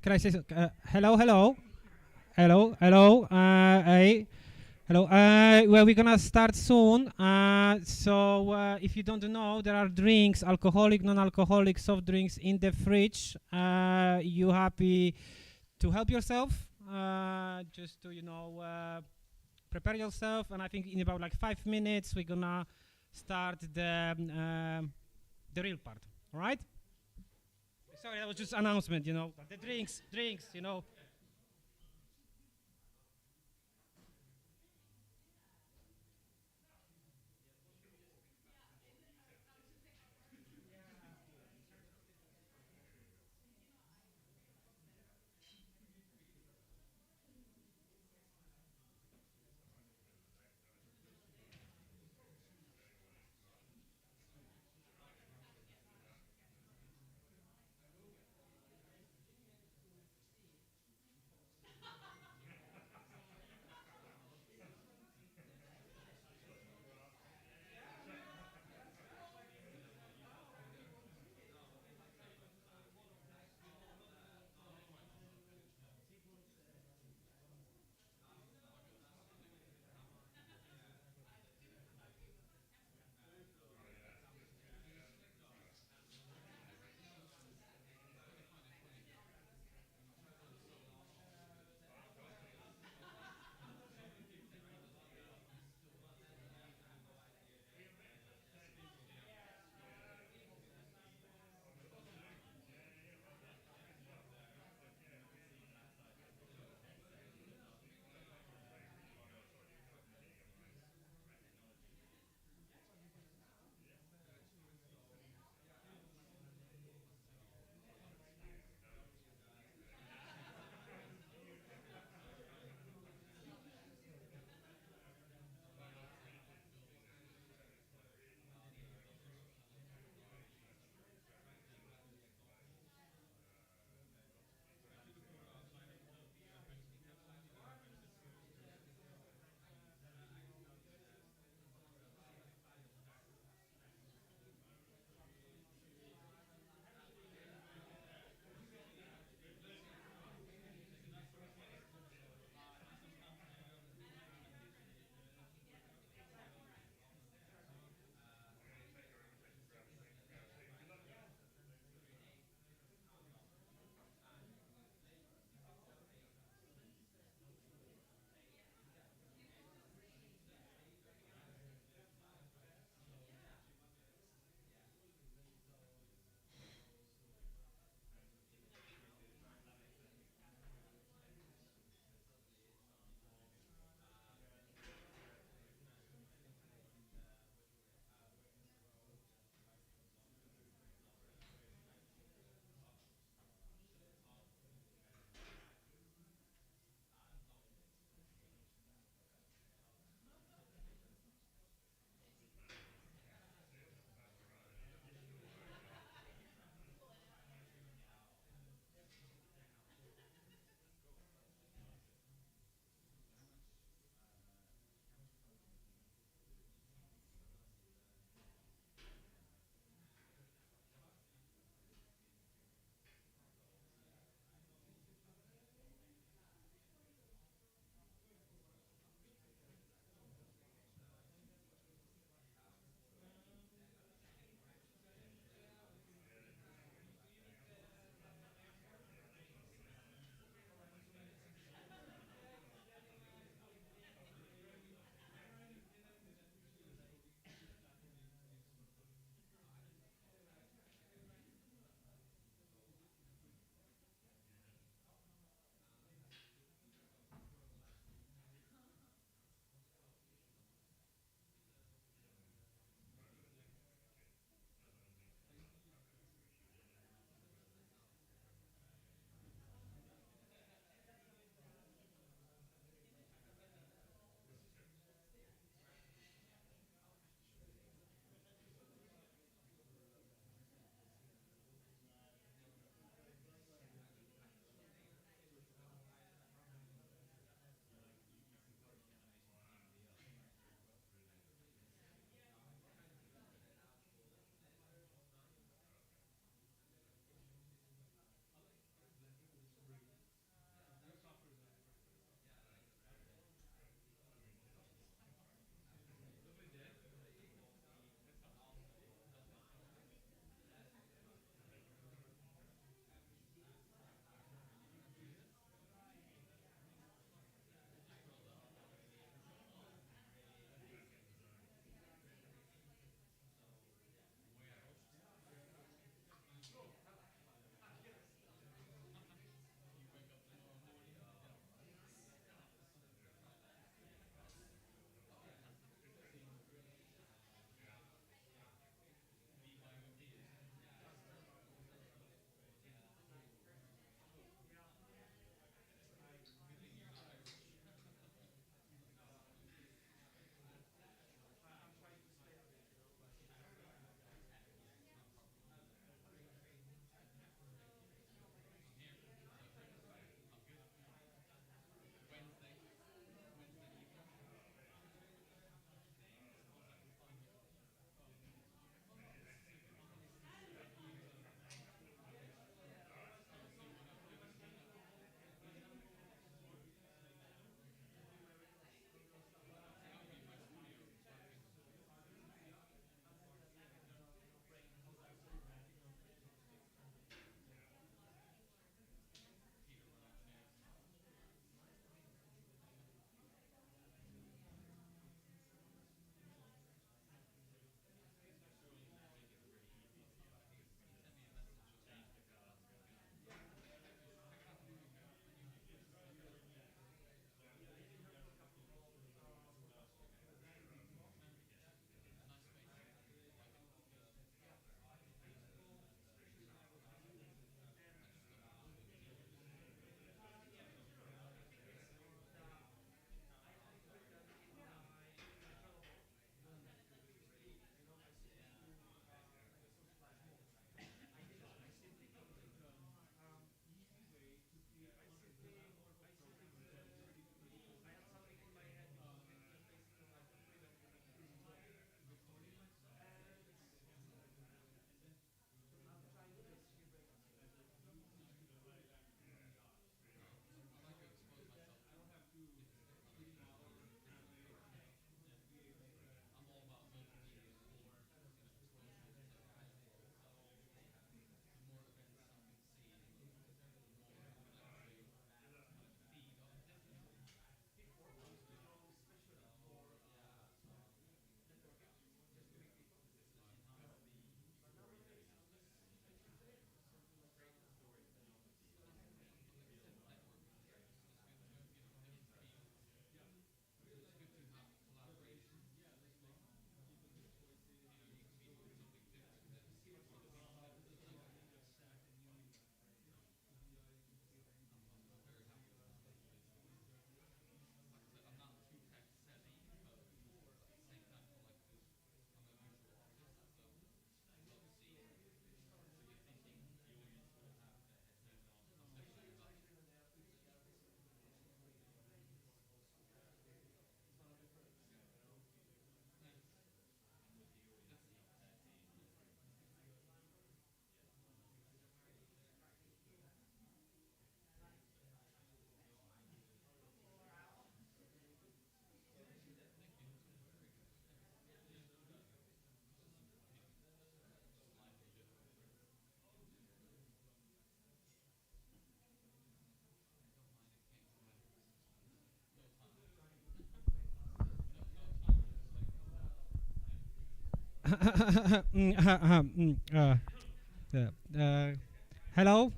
Can I say so? Hello, hello, hello, hello. Hey, hello. Well, we're gonna start soon. If you don't know, there are drinks, alcoholic, non-alcoholic, soft drinks in the fridge. You happy to help yourself? Just to prepare yourself. And I think in about like 5 minutes we're gonna start the real part. All right? Sorry, that was just announcement. The drinks. Hello.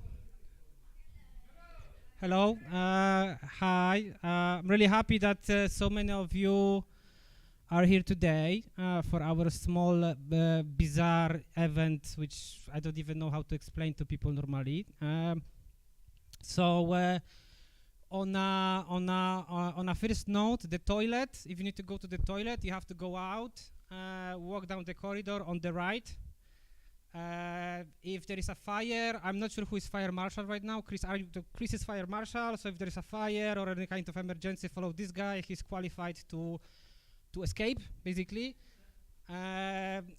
Hello. Hi. I'm really happy that so many of you are here today for our small, bizarre event, which I don't even know how to explain to people normally. On a first note, the toilet. If you need to go to the toilet, you have to go out, walk down the corridor on the right. If there is a fire, I'm not sure who is fire marshal right now. Chris is fire marshal. So if there is a fire or any kind of emergency, follow this guy. He's qualified to escape, basically.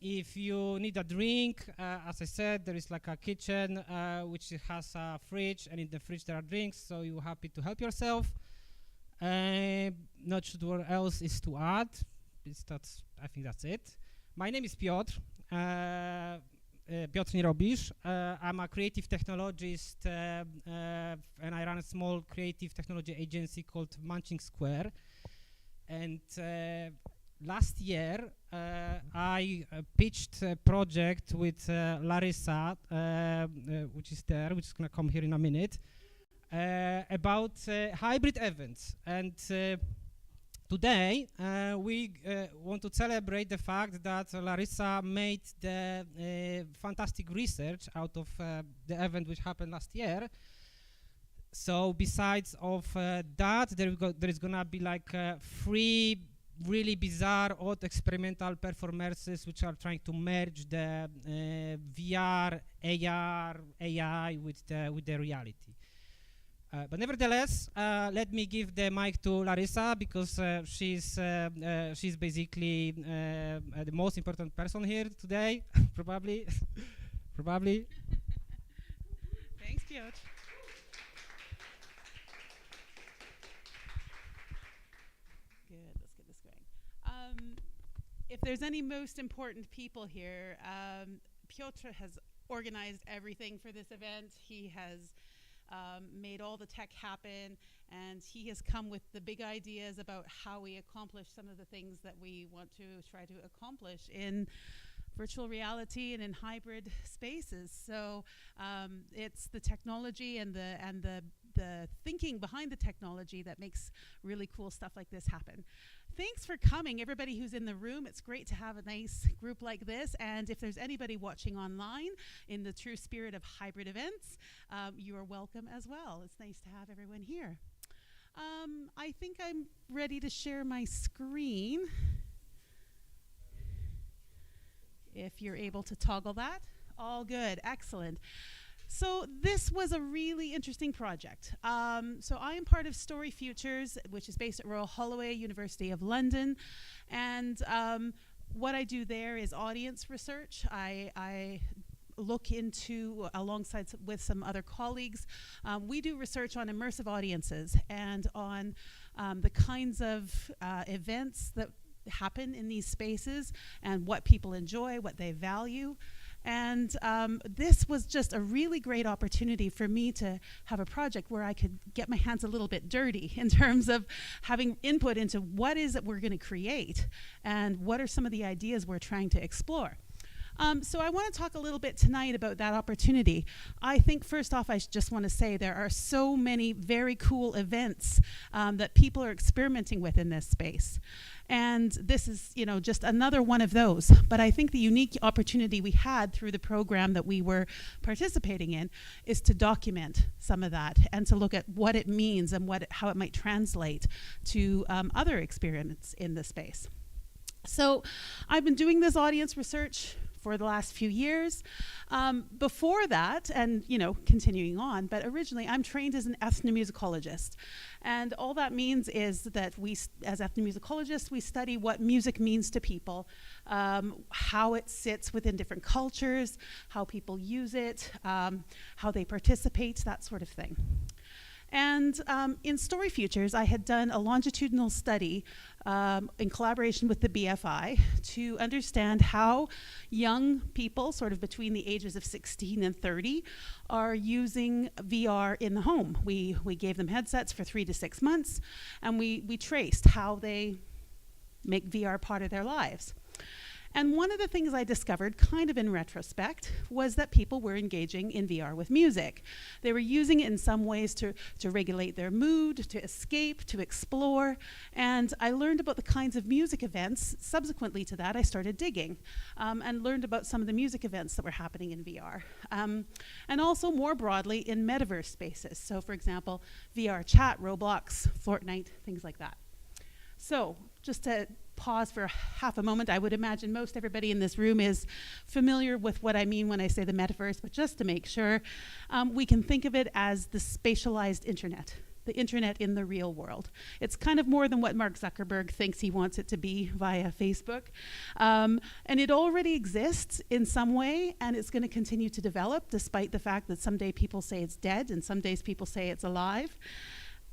If you need a drink, as I said, there is like a kitchen which has a fridge, and in the fridge there are drinks, so you're happy to help yourself. Not sure what else is to add. I think that's it. My name is Piotr. Piotr nie robisz. I'm a creative technologist, and I run a small creative technology agency called Munchingsquare. And last year, I pitched a project with Laryssa, which is going to come here in a minute, about hybrid events. And today, we want to celebrate the fact that Laryssa made the fantastic research out of the event which happened last year. So besides of that, there is gonna be like 3 really bizarre, odd experimental performances which are trying to merge the VR, AR, AI with the reality. But nevertheless, let me give the mic to Laryssa, because she's basically the most important person here today, probably. Probably. Thanks, Piotr. Good, let's get this going. If there's any most important people here, Piotr has organized everything for this event. He has made all the tech happen, and he has come with the big ideas about how we accomplish some of the things that we want to try to accomplish in virtual reality and in hybrid spaces. So it's the technology and the thinking behind the technology that makes really cool stuff like this happen. Thanks for coming, everybody who's in the room. It's great to have a nice group like this. And if there's anybody watching online in the true spirit of hybrid events, you are welcome as well. It's nice to have everyone here. I think I'm ready to share my screen. If you're able to toggle that. All good, excellent. So this was a really interesting project. So I am part of StoryFutures, which is based at Royal Holloway, University of London. And what I do there is audience research. I look into, alongside with some other colleagues, we do research on immersive audiences and on the kinds of events that happen in these spaces and what people enjoy, what they value. And this was just a really great opportunity for me to have a project where I could get my hands a little bit dirty in terms of having input into what is it we're going to create and what are some of the ideas we're trying to explore. So I want to talk a little bit tonight about that opportunity. I think first off, I just want to say there are so many very cool events that people are experimenting with in this space. And this is, just another one of those. But I think the unique opportunity we had through the program that we were participating in is to document some of that and to look at what it means and how it might translate to other experiments in the space. So I've been doing this audience research for the last few years. Before that, and continuing on, but originally I'm trained as an ethnomusicologist. And all that means is that we, as ethnomusicologists, we study what music means to people, how it sits within different cultures, how people use it, how they participate, that sort of thing. And in StoryFutures, I had done a longitudinal study in collaboration with the BFI to understand how young people, sort of between the ages of 16 and 30, are using VR in the home. We gave them headsets for 3 to 6 months, and we traced how they make VR part of their lives. And one of the things I discovered, kind of in retrospect, was that people were engaging in VR with music. They were using it in some ways to regulate their mood, to escape, to explore. And I learned about the kinds of music events. Subsequently to that, I started digging and learned about some of the music events that were happening in VR. And also more broadly in metaverse spaces. So for example, VR chat, Roblox, Fortnite, things like that. So just to pause for half a moment, I would imagine most everybody in this room is familiar with what I mean when I say the metaverse, but just to make sure, we can think of it as the spatialized internet, the internet in the real world. It's kind of more than what Mark Zuckerberg thinks he wants it to be via Facebook. And it already exists in some way, and it's going to continue to develop, despite the fact that some day people say it's dead and some days people say it's alive.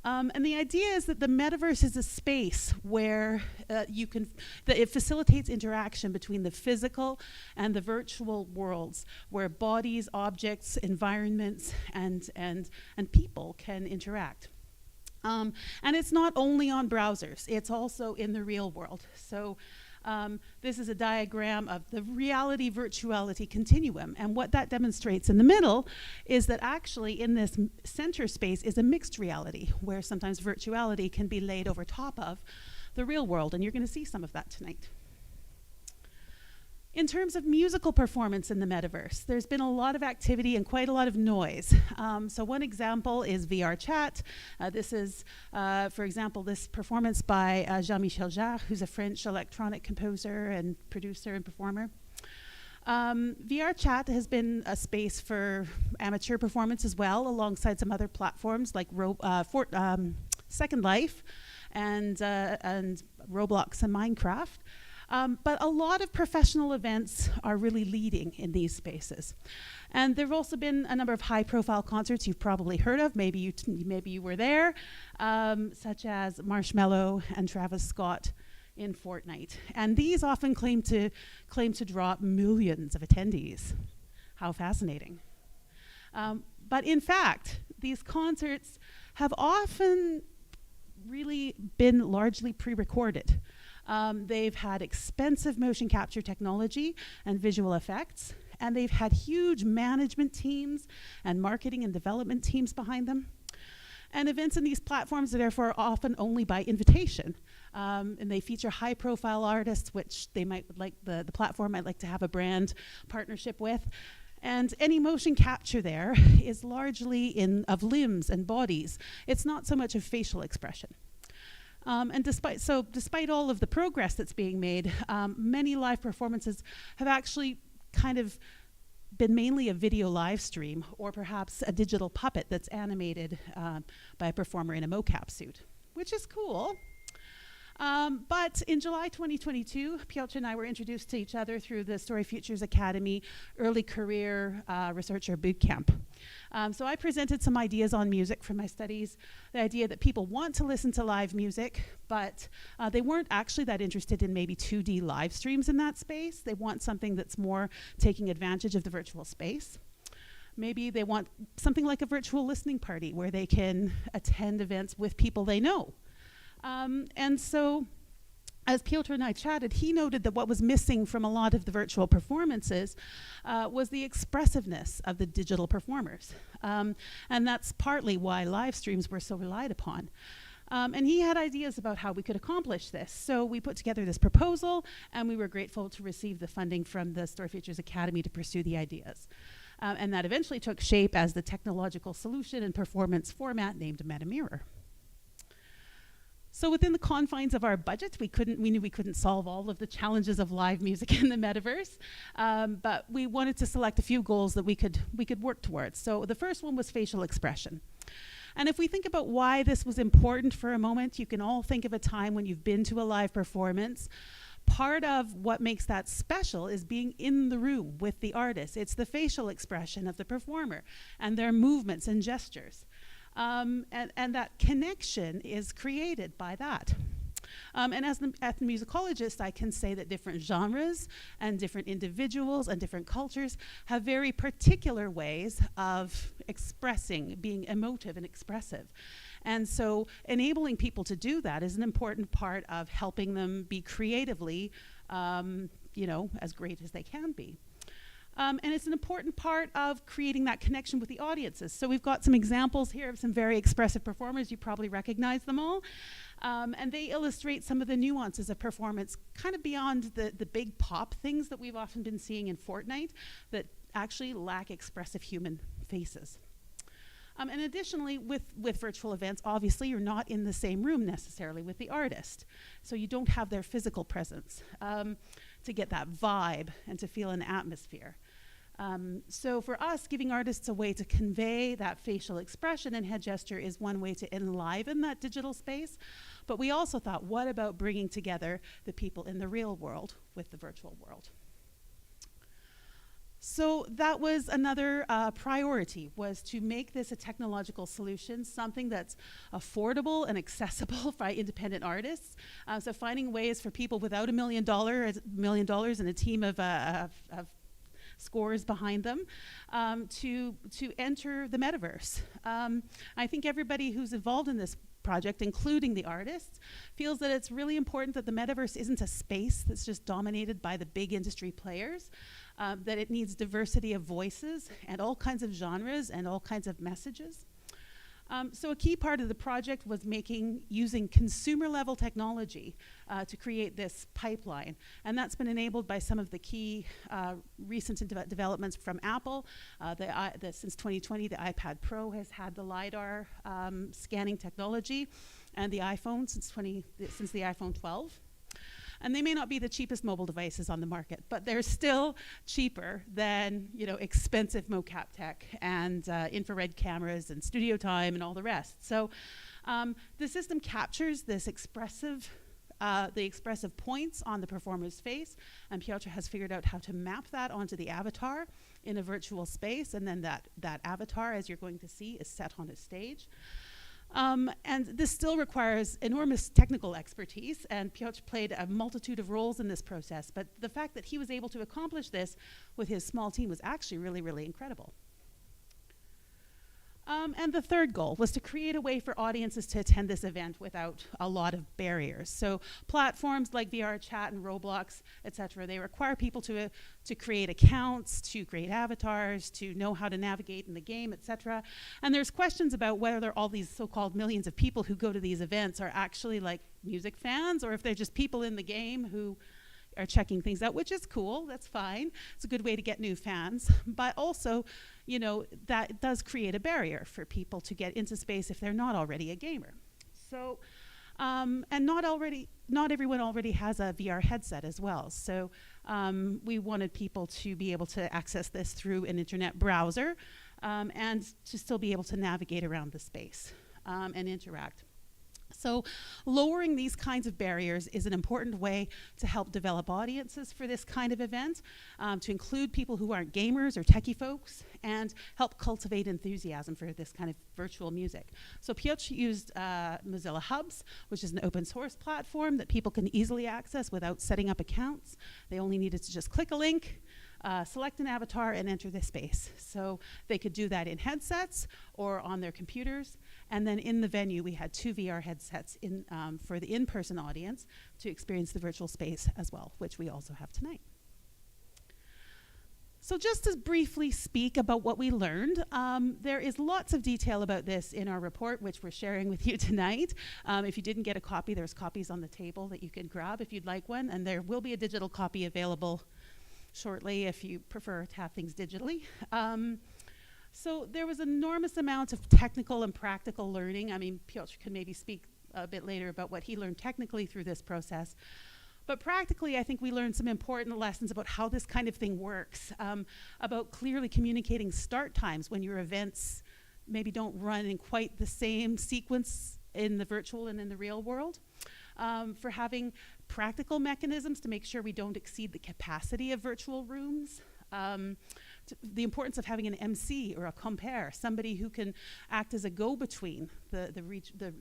And the idea is that the metaverse is a space where it facilitates interaction between the physical and the virtual worlds, where bodies, objects, environments, and people can interact. And it's not only on browsers, it's also in the real world. So this is a diagram of the reality-virtuality continuum. And what that demonstrates in the middle is that actually in this center space is a mixed reality, where sometimes virtuality can be laid over top of the real world. And you're going to see some of that tonight. In terms of musical performance in the metaverse, there's been a lot of activity and quite a lot of noise. So one example is VR chat. This is, for example, this performance by Jean-Michel Jarre, who's a French electronic composer and producer and performer. VR chat has been a space for amateur performance as well, alongside some other platforms like Second Life and Roblox and Minecraft. But a lot of professional events are really leading in these spaces. And there have also been a number of high-profile concerts you've probably heard of, maybe you were there, such as Marshmello and Travis Scott in Fortnite. And these often claim to draw millions of attendees. How fascinating. But in fact, these concerts have often really been largely pre-recorded. They've had expensive motion capture technology and visual effects, and they've had huge management teams and marketing and development teams behind them. And events in these platforms are therefore often only by invitation. And they feature high-profile artists, which they might like the platform might like to have a brand partnership with. And any motion capture there is largely of limbs and bodies. It's not so much of facial expression. And despite all of the progress that's being made, many live performances have actually kind of been mainly a video live stream or perhaps a digital puppet that's animated by a performer in a mocap suit, which is cool. But in July 2022, Piotr and I were introduced to each other through the StoryFutures Academy Early Career Researcher Bootcamp. So I presented some ideas on music from my studies, the idea that people want to listen to live music, but they weren't actually that interested in maybe 2D live streams in that space. They want something that's more taking advantage of the virtual space. Maybe they want something like a virtual listening party where they can attend events with people they know. And so, as Piotr and I chatted, he noted that what was missing from a lot of the virtual performances was the expressiveness of the digital performers. And that's partly why live streams were so relied upon. And he had ideas about how we could accomplish this. So we put together this proposal, and we were grateful to receive the funding from the StoryFutures Academy to pursue the ideas. And that eventually took shape as the technological solution and performance format named METAMIRROR. So within the confines of our budget, we knew we couldn't solve all of the challenges of live music in the metaverse, but we wanted to select a few goals that we could work towards. So the first one was facial expression. And if we think about why this was important for a moment, you can all think of a time when you've been to a live performance. Part of what makes that special is being in the room with the artist. It's the facial expression of the performer and their movements and gestures. And that connection is created by that. And as an ethnomusicologist, I can say that different genres and different individuals and different cultures have very particular ways of expressing, being emotive and expressive. And so enabling people to do that is an important part of helping them be creatively as great as they can be. And it's an important part of creating that connection with the audiences. So we've got some examples here of some very expressive performers. You probably recognize them all. And they illustrate some of the nuances of performance, kind of beyond the big pop things that we've often been seeing in Fortnite that actually lack expressive human faces. And additionally, with virtual events, obviously you're not in the same room necessarily with the artist. So you don't have their physical presence to get that vibe and to feel an atmosphere. So for us, giving artists a way to convey that facial expression and head gesture is one way to enliven that digital space. But we also thought, what about bringing together the people in the real world with the virtual world? So that was another priority, was to make this a technological solution, something that's affordable and accessible by independent artists. So finding ways for people without $1 million and a team of scores behind them to enter the metaverse. I think everybody who's involved in this project, including the artists, feels that it's really important that the metaverse isn't a space that's just dominated by the big industry players, that it needs diversity of voices and all kinds of genres and all kinds of messages. So a key part of the project was using consumer level technology to create this pipeline. And that's been enabled by some of the key recent developments from Apple. Since 2020, the iPad Pro has had the LiDAR scanning technology, and the iPhone since the iPhone 12. And they may not be the cheapest mobile devices on the market, but they're still cheaper than expensive mocap tech and infrared cameras and studio time and all the rest. So the system captures this the expressive points on the performer's face, and Piotr has figured out how to map that onto the avatar in a virtual space, and then that avatar, as you're going to see, is set on a stage. And this still requires enormous technical expertise, and Piotr played a multitude of roles in this process, but the fact that he was able to accomplish this with his small team was actually really, really incredible. And the third goal was to create a way for audiences to attend this event without a lot of barriers. So platforms like VR Chat and Roblox, etc., they require people to create accounts, to create avatars, to know how to navigate in the game, etc. And there's questions about whether all these so-called millions of people who go to these events are actually like music fans, or if they're just people in the game who are checking things out, which is cool, that's fine. It's a good way to get new fans. But also, that does create a barrier for people to get into space if they're not already a gamer. So, and not everyone already has a VR headset as well. So we wanted people to be able to access this through an internet browser and to still be able to navigate around the space and interact. So lowering these kinds of barriers is an important way to help develop audiences for this kind of event, to include people who aren't gamers or techie folks, and help cultivate enthusiasm for this kind of virtual music. So Piotr used Mozilla Hubs, which is an open source platform that people can easily access without setting up accounts. They only needed to just click a link, select an avatar, and enter the space. So they could do that in headsets or on their computers. And then in the venue, we had 2 VR headsets for the in-person audience to experience the virtual space as well, which we also have tonight. So just to briefly speak about what we learned, there is lots of detail about this in our report, which we're sharing with you tonight. If you didn't get a copy, there's copies on the table that you can grab if you'd like one, and there will be a digital copy available shortly if you prefer to have things digitally. So there was an enormous amount of technical and practical learning. I mean, Piotr can maybe speak a bit later about what he learned technically through this process. But practically, I think we learned some important lessons about how this kind of thing works, about clearly communicating start times when your events maybe don't run in quite the same sequence in the virtual and in the real world, for having practical mechanisms to make sure we don't exceed the capacity of virtual rooms, the importance of having an MC or a compere, somebody who can act as a go-between the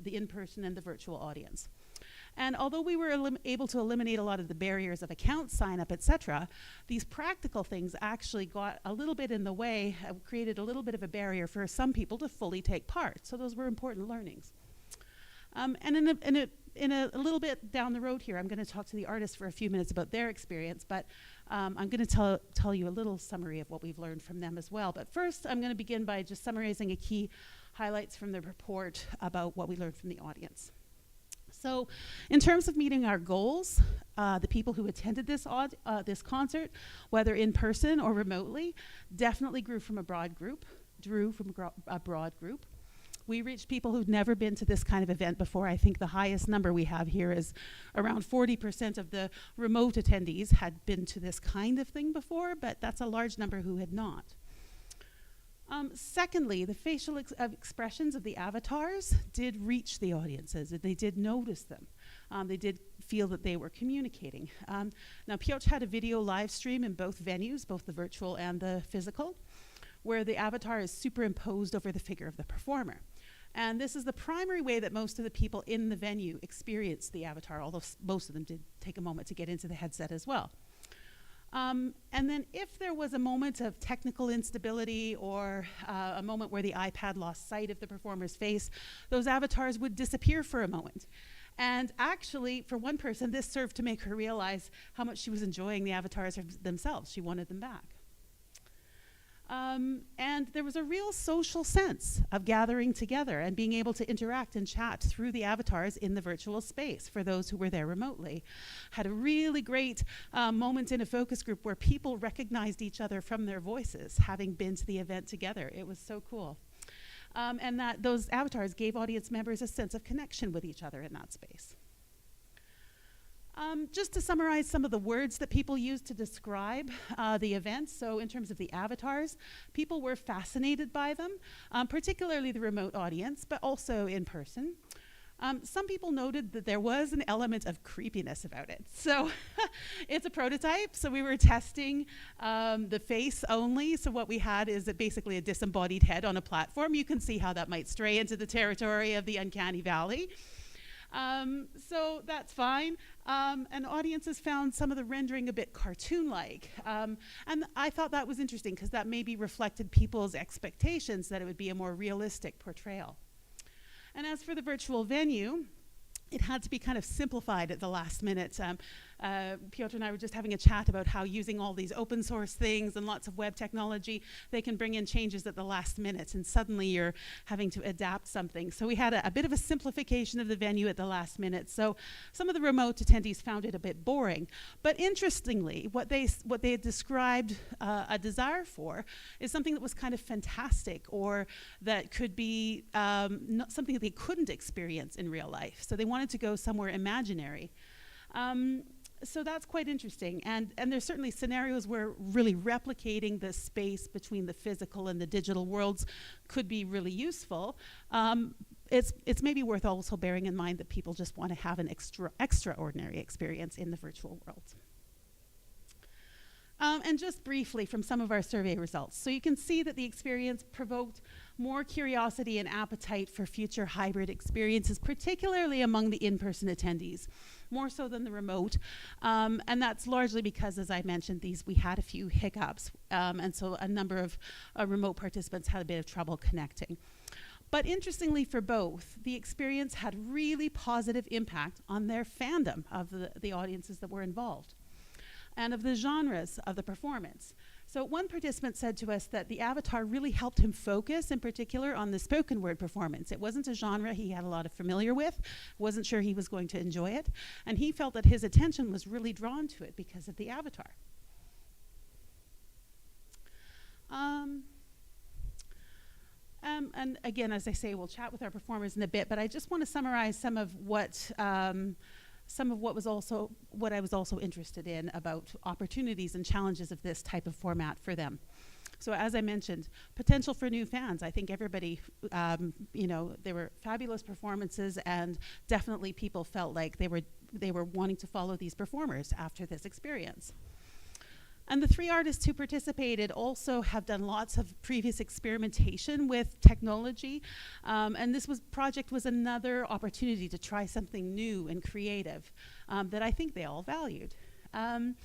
in-person and the virtual audience. And although we were able to eliminate a lot of the barriers of account sign-up, etc., these practical things actually got a little bit in the way, created a little bit of a barrier for some people to fully take part. So those were important learnings. And in a little bit down the road here, I'm going to talk to the artists for a few minutes about their experience, but I'm going to tell you a little summary of what we've learned from them as well. But first, I'm going to begin by just summarizing a key highlights from the report about what we learned from the audience. So in terms of meeting our goals, the people who attended this concert, whether in person or remotely, definitely drew from a broad group. We reached people who'd never been to this kind of event before. I think the highest number we have here is around 40% of the remote attendees had been to this kind of thing before, but that's a large number who had not. Secondly, the facial expressions of the avatars did reach the audiences. They did notice them. They did feel that they were communicating. Now, Piotr had a video live stream in both venues, both the virtual and the physical, where the avatar is superimposed over the figure of the performer. And this is the primary way that most of the people in the venue experienced the avatar, although most of them did take a moment to get into the headset as well. And then if there was a moment of technical instability or a moment where the iPad lost sight of the performer's face, those avatars would disappear for a moment. And actually, for one person, this served to make her realize how much she was enjoying the avatars themselves. She wanted them back. And there was a real social sense of gathering together and being able to interact and chat through the avatars in the virtual space for those who were there remotely. Had a really great moment in a focus group where people recognized each other from their voices, having been to the event together. It was so cool. And that those avatars gave audience members a sense of connection with each other in that space. Just to summarize some of the words that people used to describe the event. So in terms of the avatars, people were fascinated by them, particularly the remote audience, but also in person. Some people noted that there was an element of creepiness about it. So it's a prototype, so we were testing the face only. So what we had is basically a disembodied head on a platform. You can see how that might stray into the territory of the uncanny valley. So that's fine. And audiences found some of the rendering a bit cartoon-like. And I thought that was interesting because that maybe reflected people's expectations that it would be a more realistic portrayal. And as for the virtual venue, it had to be kind of simplified at the last minute. Piotr and I were just having a chat about how using all these open source things and lots of web technology, they can bring in changes at the last minute, and suddenly you're having to adapt something. So we had a bit of a simplification of the venue at the last minute. So some of the remote attendees found it a bit boring. But interestingly, what they had described a desire for is something that was kind of fantastic, or that could be not something that they couldn't experience in real life. So they wanted to go somewhere imaginary. So that's quite interesting. And there's certainly scenarios where really replicating the space between the physical and the digital worlds could be really useful. It's maybe worth also bearing in mind that people just want to have an extraordinary experience in the virtual world. And just briefly from some of our survey results. So you can see that the experience provoked more curiosity and appetite for future hybrid experiences, particularly among the in-person attendees, more so than the remote. And that's largely because, as I mentioned, we had a few hiccups. And so a number of remote participants had a bit of trouble connecting. But interestingly for both, the experience had really positive impact on their fandom of the audiences that were involved, and of the genres of the performance. So one participant said to us that the avatar really helped him focus, in particular, on the spoken word performance. It wasn't a genre he had a lot of familiar with, wasn't sure he was going to enjoy it, and he felt that his attention was really drawn to it because of the avatar. And again, as I say, we'll chat with our performers in a bit, but I just want to summarize some of what I was also interested in about opportunities and challenges of this type of format for them. So as I mentioned, potential for new fans. I think everybody, there were fabulous performances, and definitely people felt like they were wanting to follow these performers after this experience. And the 3 artists who participated also have done lots of previous experimentation with technology. And this project was another opportunity to try something new and creative that I think they all valued. And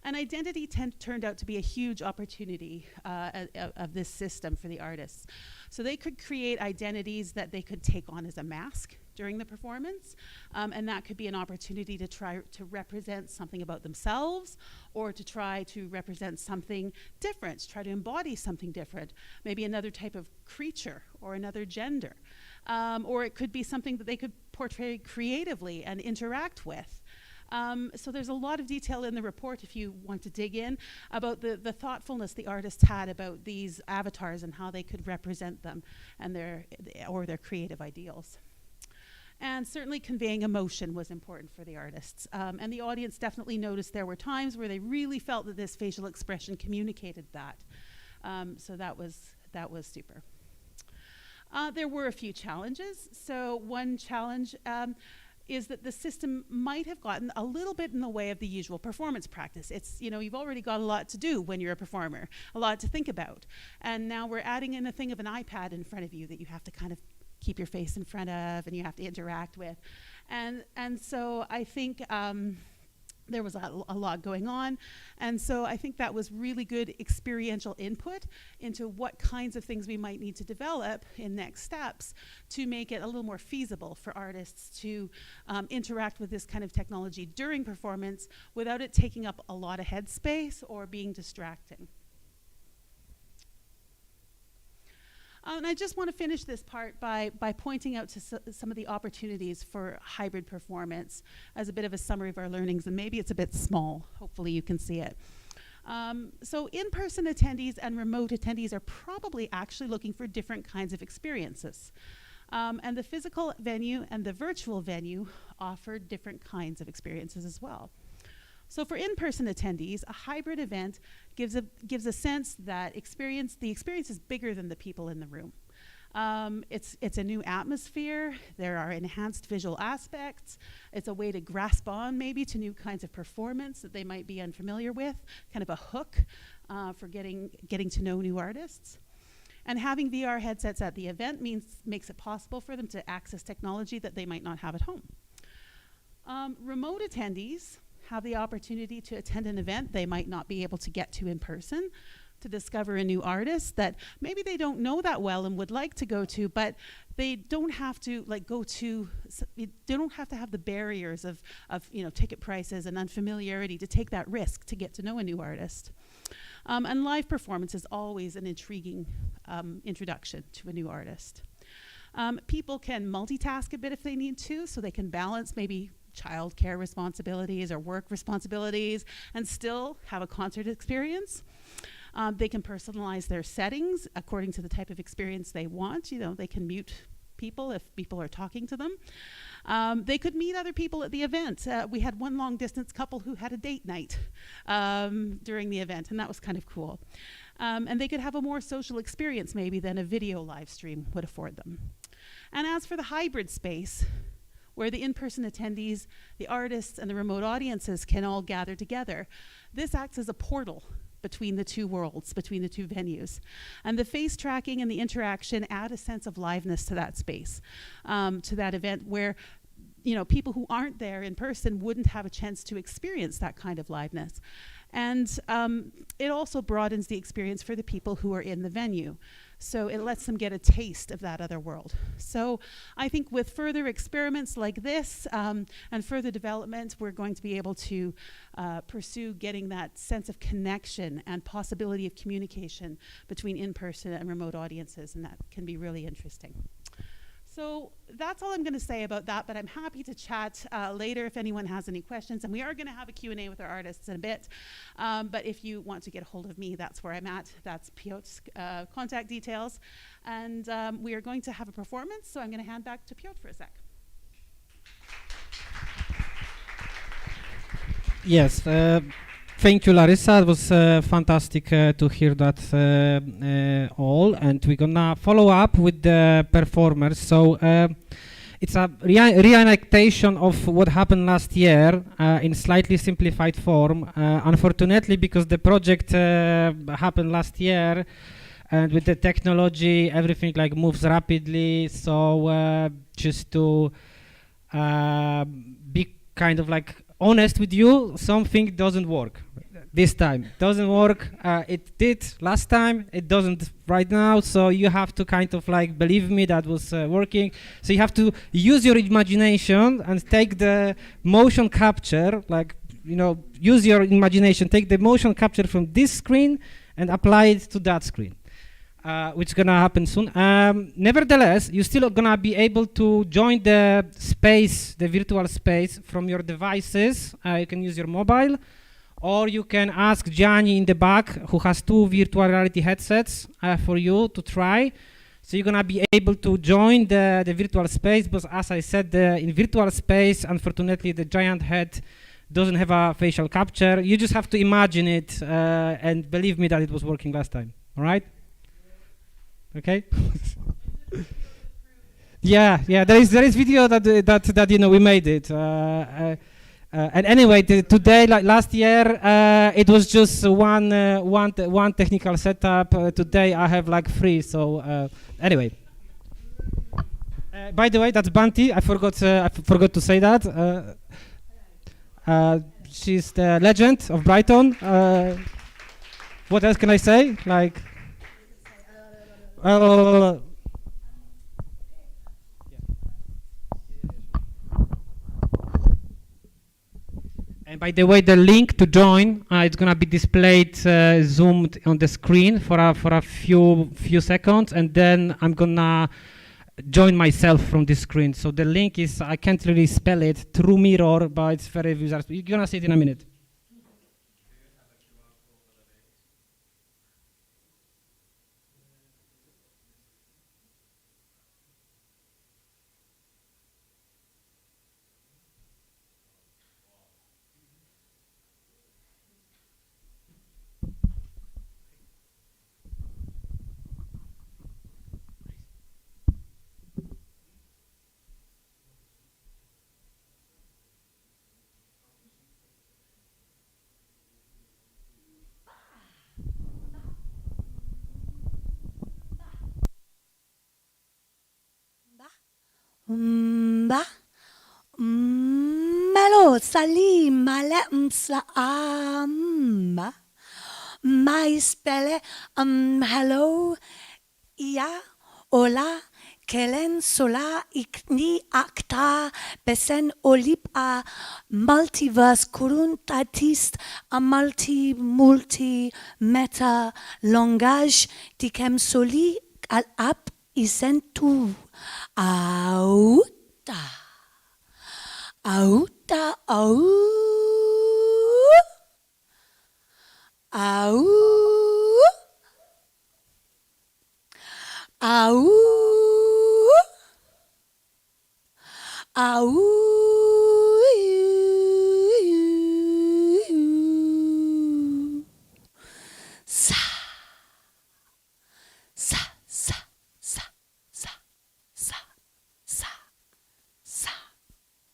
identity turned out to be a huge opportunity of this system for the artists. So they could create identities that they could take on as a mask during the performance, and that could be an opportunity to try to represent something about themselves, or to try to represent something different, try to embody something different, maybe another type of creature or another gender, or it could be something that they could portray creatively and interact with. So there's a lot of detail in the report, if you want to dig in, about the thoughtfulness the artists had about these avatars and how they could represent them and their creative ideals. And certainly conveying emotion was important for the artists. And the audience definitely noticed there were times where they really felt that this facial expression communicated that. So that was super. There were a few challenges. So one challenge is that the system might have gotten a little bit in the way of the usual performance practice. It's, you've already got a lot to do when you're a performer, a lot to think about. And now we're adding in a thing of an iPad in front of you that you have to kind of keep your face in front of and you have to interact with. And so I think there was a lot going on. And so I think that was really good experiential input into what kinds of things we might need to develop in next steps to make it a little more feasible for artists to interact with this kind of technology during performance without it taking up a lot of headspace or being distracting. And I just want to finish this part by pointing out to some of the opportunities for hybrid performance as a bit of a summary of our learnings, and maybe it's a bit small. Hopefully you can see it. So in-person attendees and remote attendees are probably actually looking for different kinds of experiences. And the physical venue and the virtual venue offer different kinds of experiences as well. So for in-person attendees, a hybrid event gives a sense that the experience is bigger than the people in the room. It's a new atmosphere. There are enhanced visual aspects. It's a way to grasp on maybe to new kinds of performance that they might be unfamiliar with, kind of a hook for getting to know new artists. And having VR headsets at the event makes it possible for them to access technology that they might not have at home. Remote attendees have the opportunity to attend an event they might not be able to get to in person, to discover a new artist that maybe they don't know that well and would like to go to, but they don't have to they don't have to have the barriers of ticket prices and unfamiliarity to take that risk to get to know a new artist. And live performance is always an intriguing introduction to a new artist. People can multitask a bit if they need to, so they can balance maybe childcare responsibilities or work responsibilities and still have a concert experience. They can personalize their settings according to the type of experience they want. They can mute people if people are talking to them. They could meet other people at the event. We had one long distance couple who had a date night during the event, and that was kind of cool. And they could have a more social experience maybe than a video live stream would afford them. And as for the hybrid space, where the in-person attendees, the artists, and the remote audiences can all gather together, this acts as a portal between the two worlds, between the two venues. And the face tracking and the interaction add a sense of liveness to that space, to that event where people who aren't there in person wouldn't have a chance to experience that kind of liveness. And it also broadens the experience for the people who are in the venue. So it lets them get a taste of that other world. So I think with further experiments like this and further development, we're going to be able to pursue getting that sense of connection and possibility of communication between in-person and remote audiences, and that can be really interesting. So that's all I'm going to say about that, but I'm happy to chat later if anyone has any questions. And we are going to have a Q&A with our artists in a bit. But if you want to get a hold of me, that's where I'm at. That's Piotr's contact details. And we are going to have a performance, so I'm going to hand back to Piotr for a sec. Yes. Thank you, Laryssa. It was fantastic to hear that all, and we're gonna follow up with the performers. So it's a reenactation of what happened last year in slightly simplified form. Unfortunately, because the project happened last year, and with the technology, everything moves rapidly. So just to be kind of honest with you, something doesn't work. this time. Doesn't work. It did last time. It doesn't right now. So you have to kind of like believe me that was working. So you have to use your imagination and take the motion capture, like, you know, use your imagination, take the motion capture from this screen and apply it to that screen, which is gonna happen soon. Nevertheless, you're still gonna be able to join the space, the virtual space from your devices. You can use your mobile, or you can ask Gianni in the back, who has 2 virtual reality headsets for you to try. So you're gonna be able to join the virtual space, but as I said, in virtual space, unfortunately, the giant head doesn't have a facial capture. You just have to imagine it, and believe me that it was working last time, all right? Okay? yeah, there is video that you know, we made it. And anyway, today, like last year, it was just one technical setup. Today I have like 3. So anyway. By the way, that's Banti. I forgot to say that. She's the legend of Brighton. What else can I say? Like. And by the way, the link to join, it's gonna be displayed, zoomed on the screen for a few seconds, and then I'm gonna join myself from this screen. So the link is, I can't really spell it, through mirror, but it's very user. You're gonna see it in a minute. Malo sali male msla my spelle hello ia hola kelen sola ikni akta besen olip a multiverse kuruntatist a multi meta langage dikem soli al ap isentu auta auta au au au au sa sa sa sa sa sa sa sa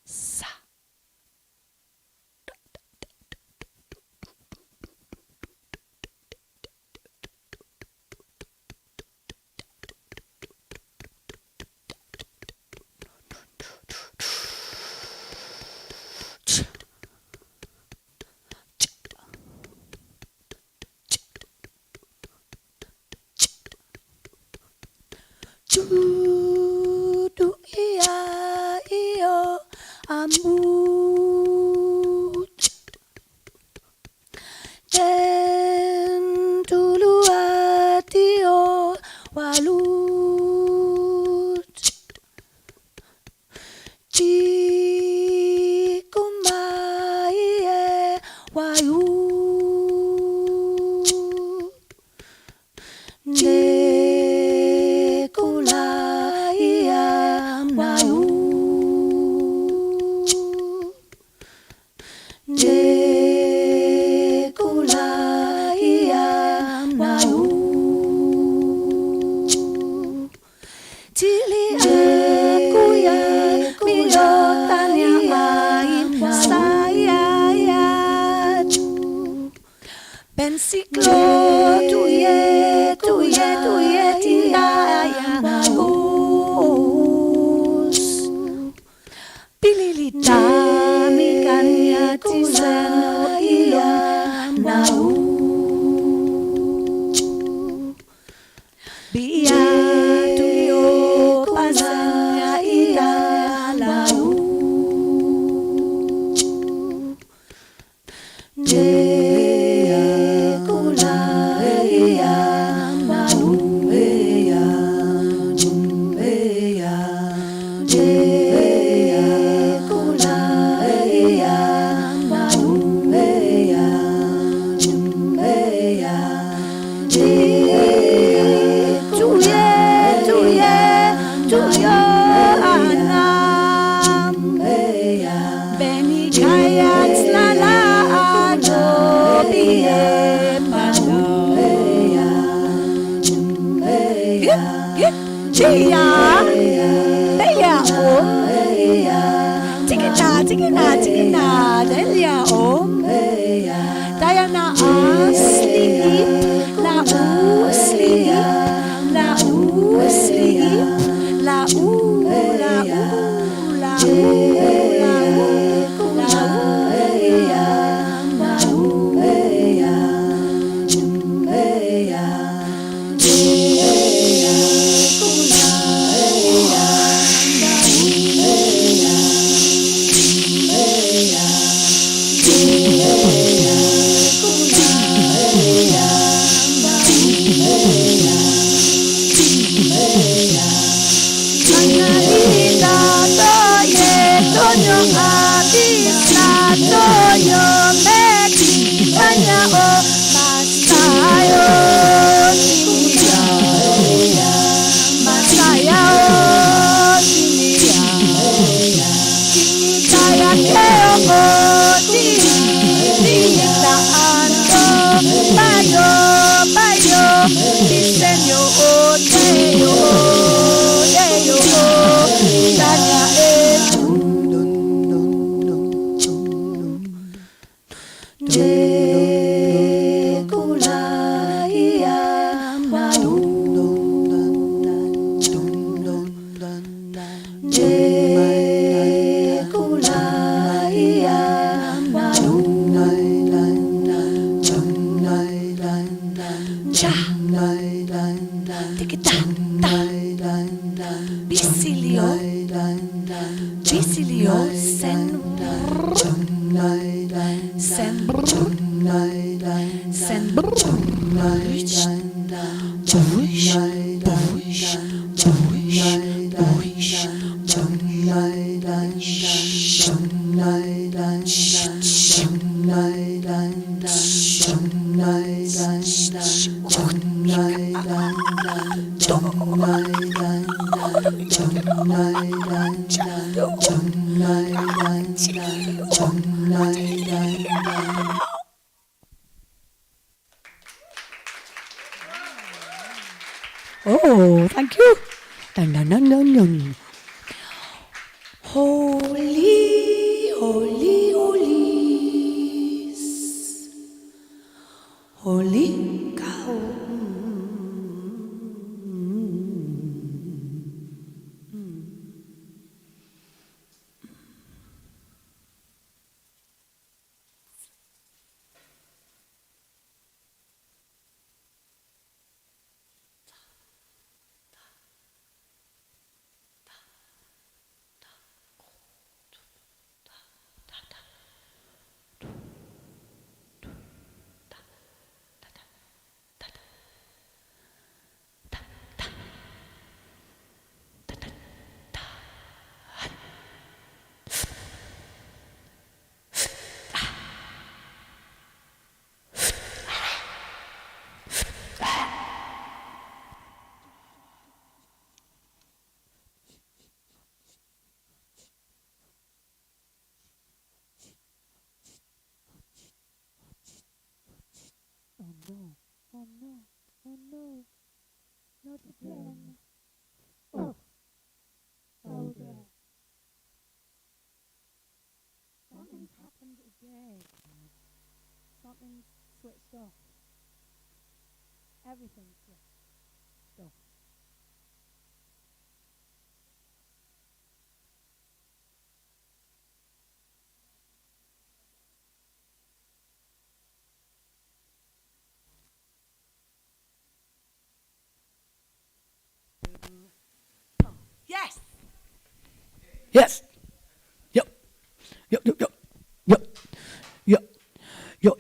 sa Judu ia io amuch den dulu atio walut Cikumai wayu Bensiklo tuye tindaya nagus Pililita mikanya tisen iya nagus Diana sleep, la sleep, la sleep, la Oh, thank you. Dun, dun, dun, dun, dun. Holy, holy, holies. Holy cow. Something's happened again. Something's switched off. Everything's switched off. Yes. Yes. Yep. Yep. Yep. Yep. Yep. Yep. Yep.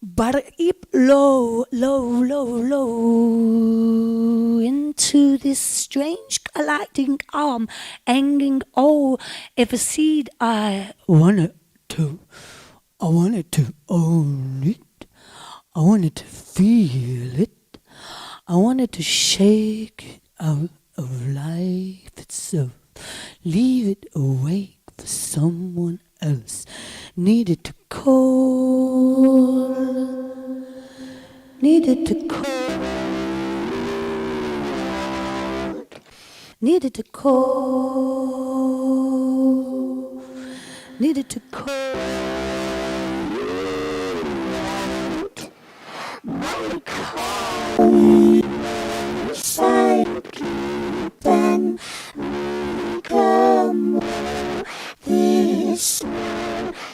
But keep low, low, low, low into this strange colliding arm, hanging. Oh, if a seed I wanted to own it. I wanted to feel it. I wanted to shake it out of life itself. Leave it awake for someone else. Needed to call. Needed to call. needed to call, needed to call. My colleagues thank you, then come this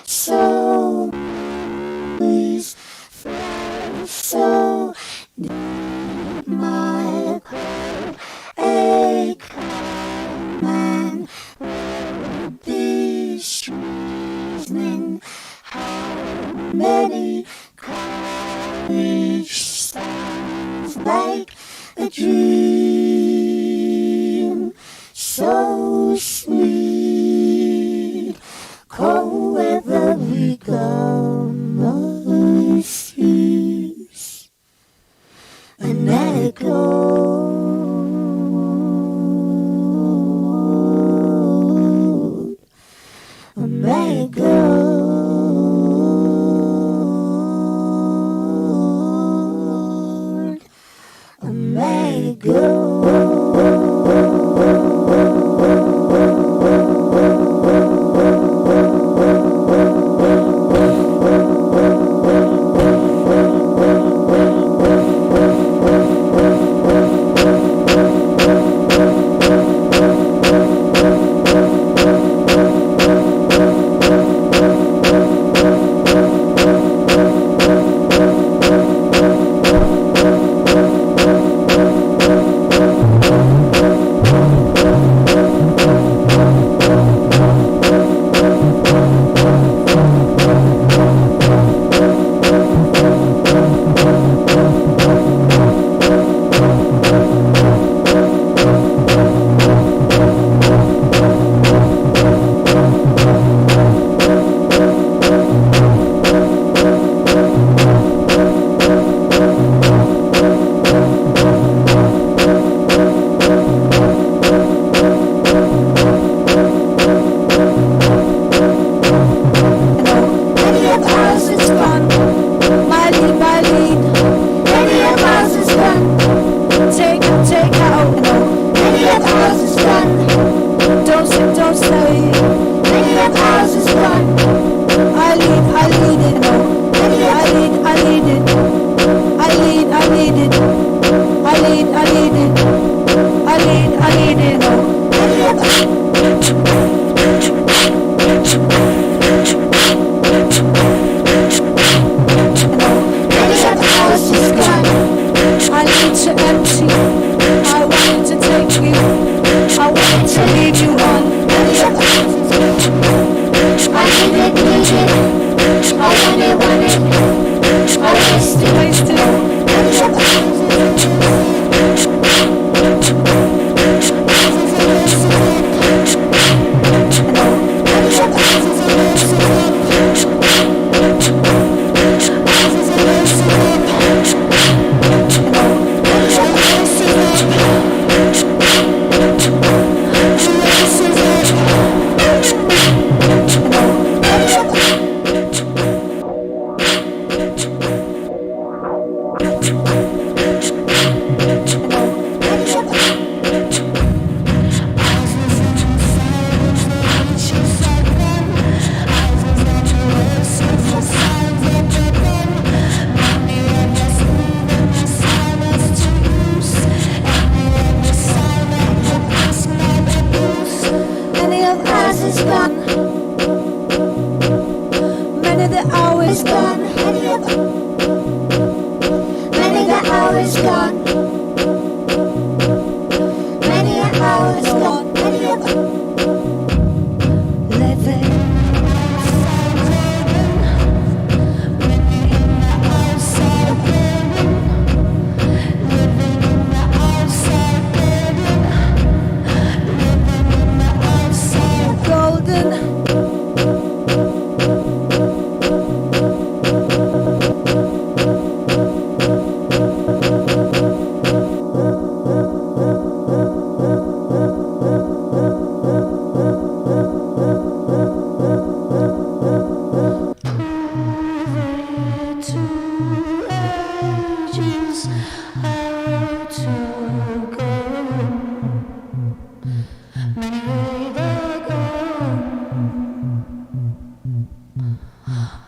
so please so deep my call a command this reasoning how many college sounds like a dream so sweet cold weather become a cease and echo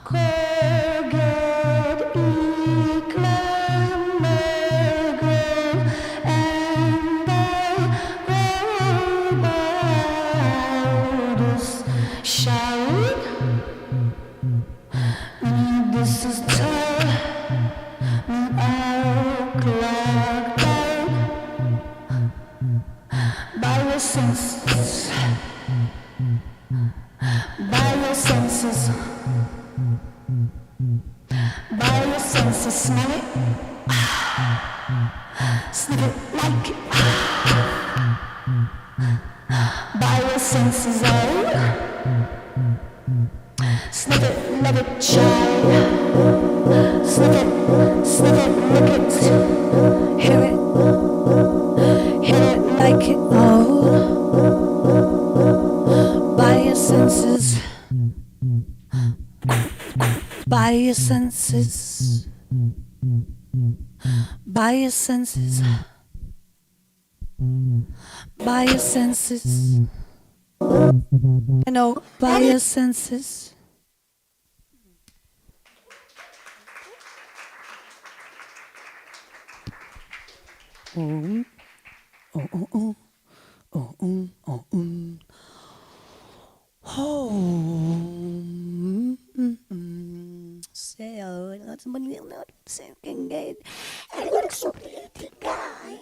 Corget, Eclair, Maigret, and Baldus shout. This is time, o'clock by your senses, by your senses, by your senses, smell it, sniff it, like it, by your senses, oh, sniff it, love it, child, sniff it, look it, hear it, like it, oh, by your senses, by your senses, by your senses, by your senses, you know, by your senses. Oh, oh, oh, oh, oh, oh, oh, oh. So, that's what we're not saying. I look so pretty, guy.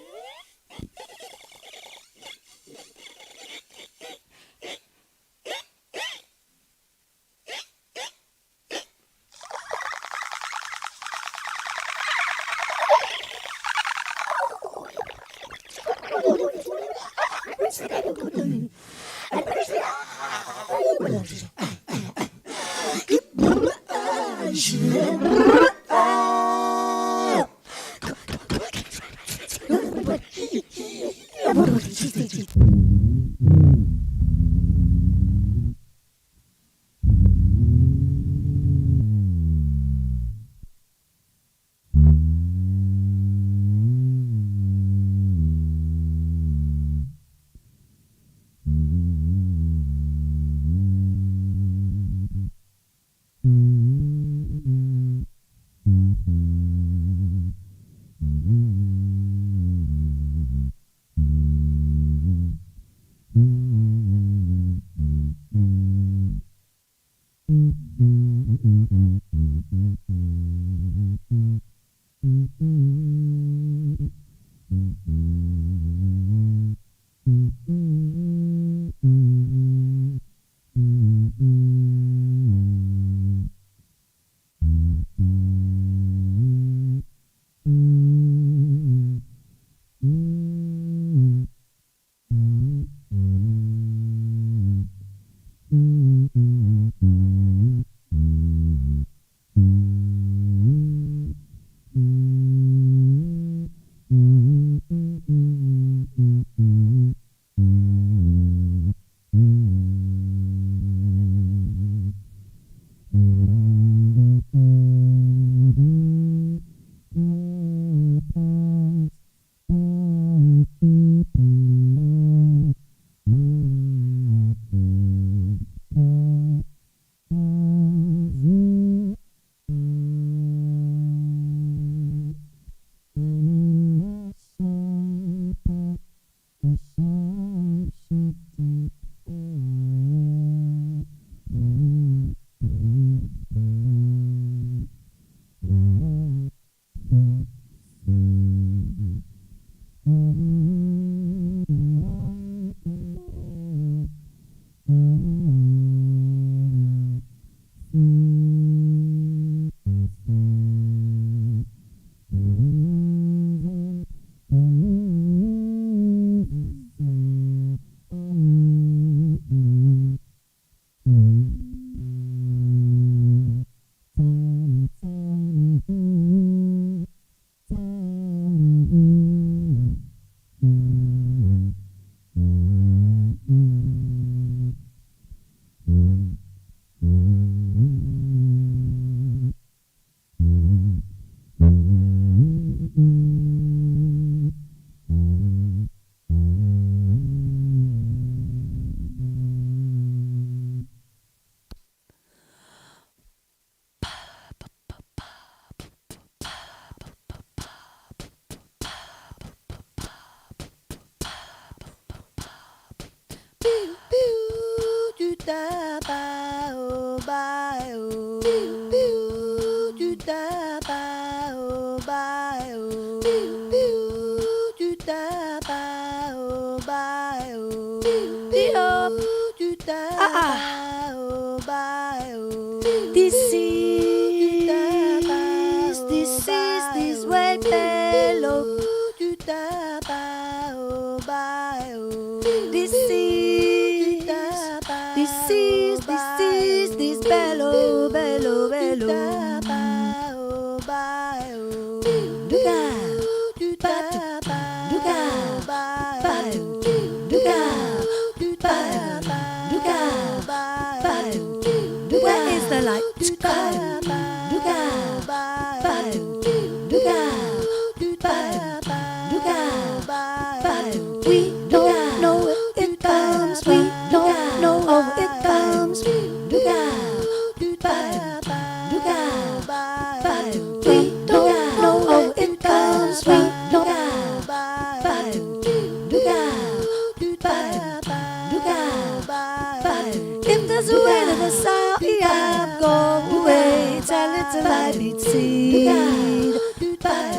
This white bellow. This bellow, bellow, bellow. Where is the light? We don't know where it comes. We don't know how it comes. We don't know how it comes. We if there's a way to the south, go away. Tell it till I beat seed.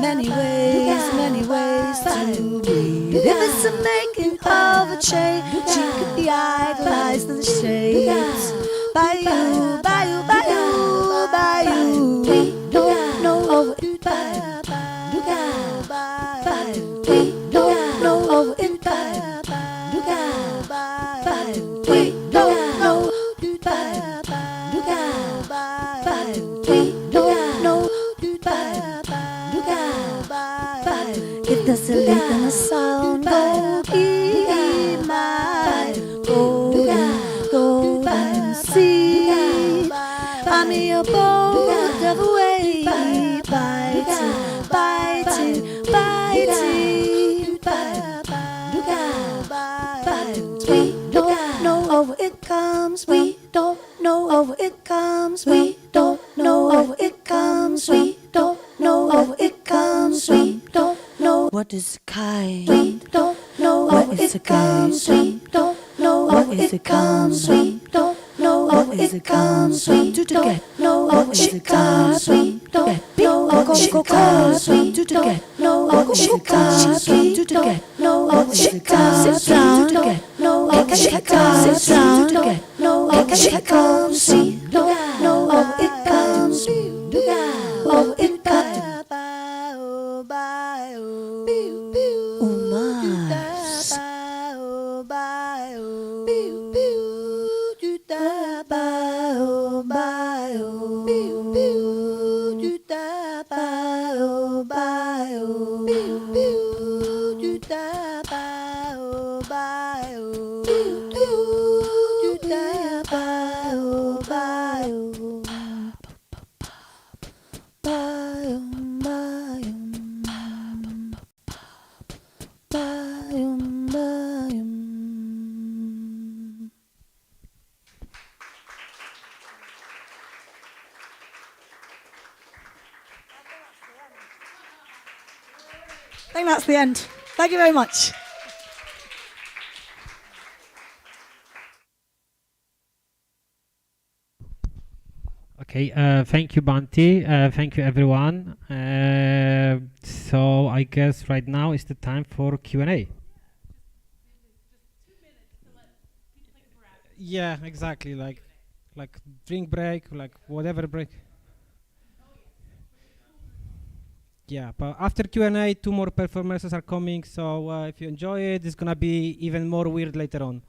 Many ways to breathe. If it's a making of a change, she could be idolized in the shades. By you, by you, by you, by you. We don't know how it we don't know how it we don't know. We don't know. If there's a leap in the sound, go keep my golden seed. I'm your boat of away, biting. We don't know how it comes. We don't know how it comes. We don't know how it comes. We don't know how it comes. We don't know what is kind. We don't know how it comes. We don't know how it comes. We don't know how it comes. We don't know how it comes. We don't know how it comes. We don't know how it comes. We don't know how it comes. No, I can't come. No, I can't come. See, don't know how it comes. Oh, it comes. Oh my. I think that's the end. Thank you very much. Okay, thank you, Bunty. Thank you, everyone. So I guess right now is the time for Q&A. Yeah, exactly. Like drink break, like whatever break. Yeah, but after Q&A, two more performances are coming. So if you enjoy it, it's gonna be even more weird later on.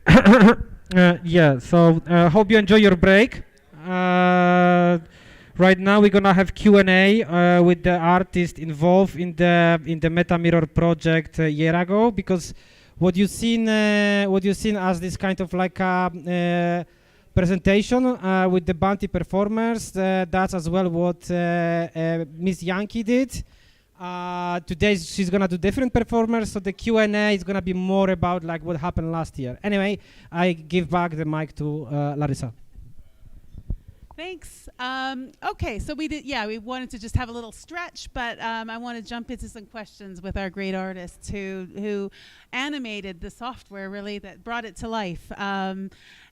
Yeah, so hope you enjoy your break. Right now we're gonna have Q&A with the artist involved in the METAMIRROR project a year ago, because what you seen as this kind of like a presentation with the Bounty performers, that's as well what Miss Yankee did. Today she's gonna do different performers, so the Q&A is gonna be more about like what happened last year. Anyway, I give back the mic to Laryssa. Thanks. Okay, so we wanted to just have a little stretch, but I want to jump into some questions with our great artists who animated the software really that brought it to life.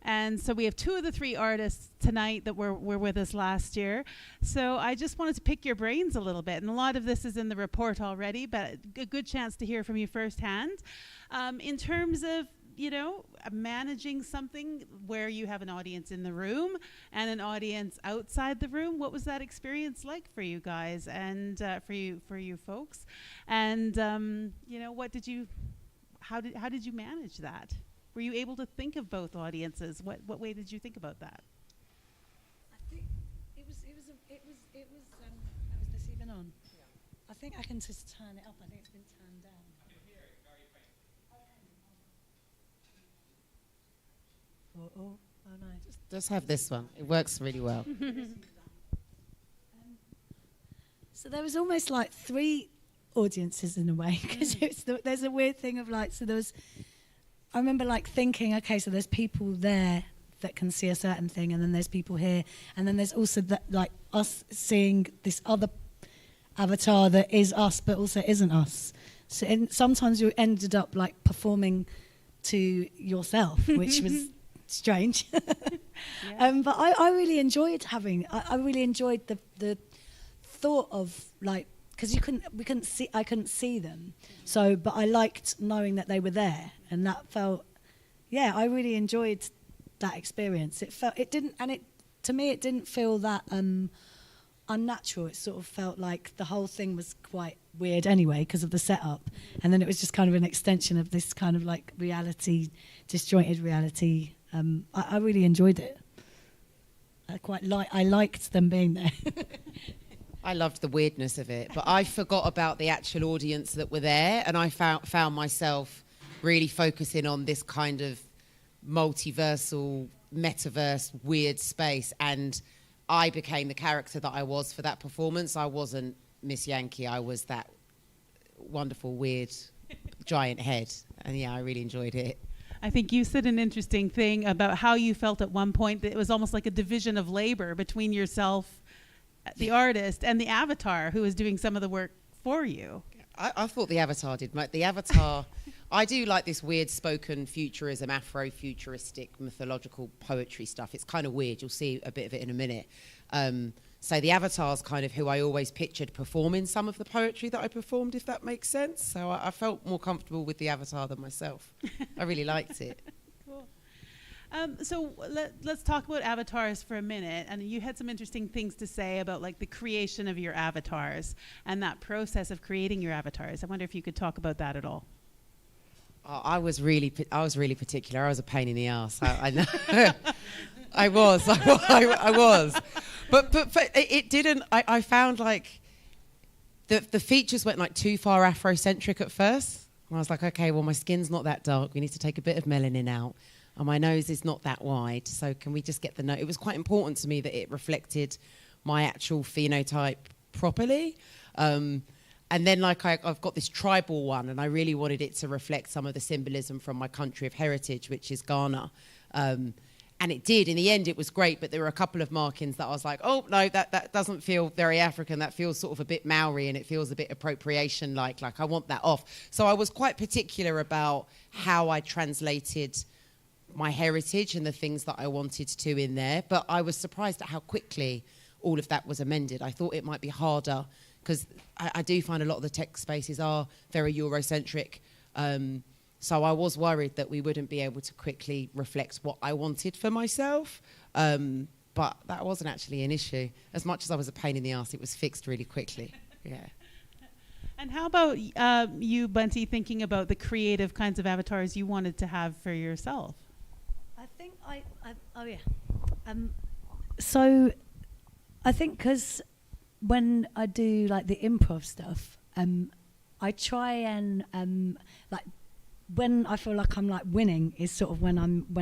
And so we have 2 of the 3 artists tonight that were with us last year. So I just wanted to pick your brains a little bit, and a lot of this is in the report already, but a good chance to hear from you firsthand. In terms of managing something where you have an audience in the room and an audience outside the room, what was that experience like for you guys and for you folks? And how did you manage that? Were you able to think of both audiences? What way did you think about that? I think it was. Was this even on? Yeah. I think I can just turn it up. I think it's been turned down. Oh no. Just have this one. It works really well. So there was almost like 3 audiences in a way, because there's a weird thing of like, so there was, I remember like thinking, okay, so there's people there that can see a certain thing, and then there's people here, and then there's also that like us seeing this other avatar that is us but also isn't us. So sometimes you ended up like performing to yourself, which was strange. Yeah. But I really enjoyed I really enjoyed the thought of like, because I couldn't see them, so but I liked knowing that they were there, and that felt, I really enjoyed that experience. To me it didn't feel that unnatural. It sort of felt like the whole thing was quite weird anyway because of the setup, and then it was just kind of an extension of this kind of like disjointed reality. I really enjoyed it. I liked them being there. I loved the weirdness of it, but I forgot about the actual audience that were there, and I found myself really focusing on this kind of multiversal, metaverse, weird space, and I became the character that I was for that performance. I wasn't Miss Yankee. I was that wonderful, weird, giant head, and I really enjoyed it. I think you said an interesting thing about how you felt at one point that it was almost like a division of labor between yourself, the artist, and the avatar who was doing some of the work for you. I thought the avatar did. The avatar, I do like this weird spoken futurism, Afro-futuristic, mythological poetry stuff. It's kind of weird. You'll see a bit of it in a minute. So the avatar's kind of who I always pictured performing some of the poetry that I performed, if that makes sense. So I felt more comfortable with the avatar than myself. I really liked it. Cool. So let's talk about avatars for a minute. And you had some interesting things to say about like the creation of your avatars and that process of creating your avatars. I wonder if you could talk about that at all. I was really particular. I was a pain in the ass. I know. I was. But it didn't. I found like the features went like too far Afrocentric at first. And I was like, okay, well my skin's not that dark. We need to take a bit of melanin out. And my nose is not that wide. So can we just get the nose? It was quite important to me that it reflected my actual phenotype properly. And then like I've got this tribal one, and I really wanted it to reflect some of the symbolism from my country of heritage, which is Ghana. And it did. In the end, it was great, but there were a couple of markings that I was like, oh, no, that doesn't feel very African. That feels sort of a bit Maori, and it feels a bit appropriation-like I want that off. So I was quite particular about how I translated my heritage and the things that I wanted to in there. But I was surprised at how quickly all of that was amended. I thought it might be harder, because I do find a lot of the tech spaces are very Eurocentric. So I was worried that we wouldn't be able to quickly reflect what I wanted for myself. But that wasn't actually an issue. As much as I was a pain in the ass, it was fixed really quickly. Yeah. And how about you, Bunty, thinking about the creative kinds of avatars you wanted to have for yourself? Oh yeah. So I think because when I do like the improv stuff, I try and like when I feel like I'm like winning is sort of when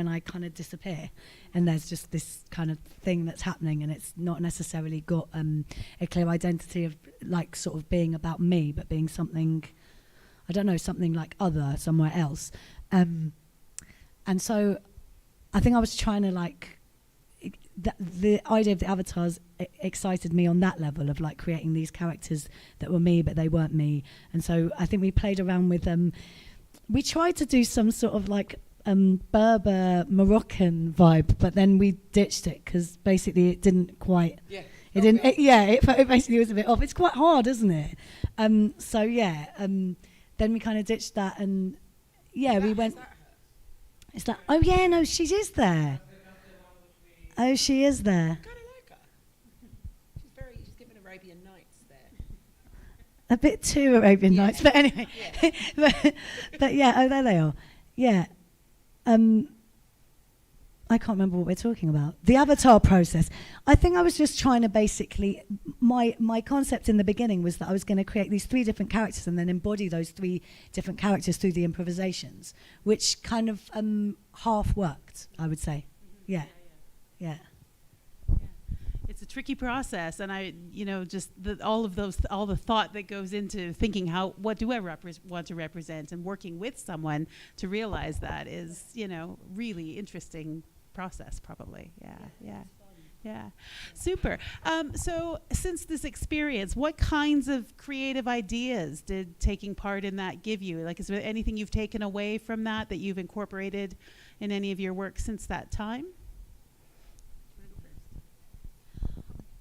I kind of disappear, and there's just this kind of thing that's happening, and it's not necessarily got a clear identity of like sort of being about me, but being something, I don't know, something like other somewhere else, and so I think I was trying to like the idea of the avatars excited me on that level of like creating these characters that were me but they weren't me, and so I think we played around with we tried to do some sort of like Berber Moroccan vibe, but then we ditched it because basically it didn't quite. Yeah. It didn't. It basically was a bit off. It's quite hard, isn't it? So yeah. Then we kind of ditched that, and yeah, we went. It's like, oh yeah, no, she is there. Oh, she is there. I kind of like her. She's giving Arabian Nights there. A bit too Arabian Nights, but anyway. Yeah. but yeah, oh, there they are. Yeah. I can't remember what we're talking about. The avatar process. I think I was just trying to basically, my concept in the beginning was that I was going to create these 3 different characters and then embody those 3 different characters through the improvisations, which kind of half worked, I would say. Yeah. It's a tricky process, and just all the thought that goes into thinking what do I want to represent, and working with someone to realize that is, really interesting process, probably. Yeah. Super. So since this experience, what kinds of creative ideas did taking part in that give you? Like, is there anything you've taken away from that you've incorporated in any of your work since that time?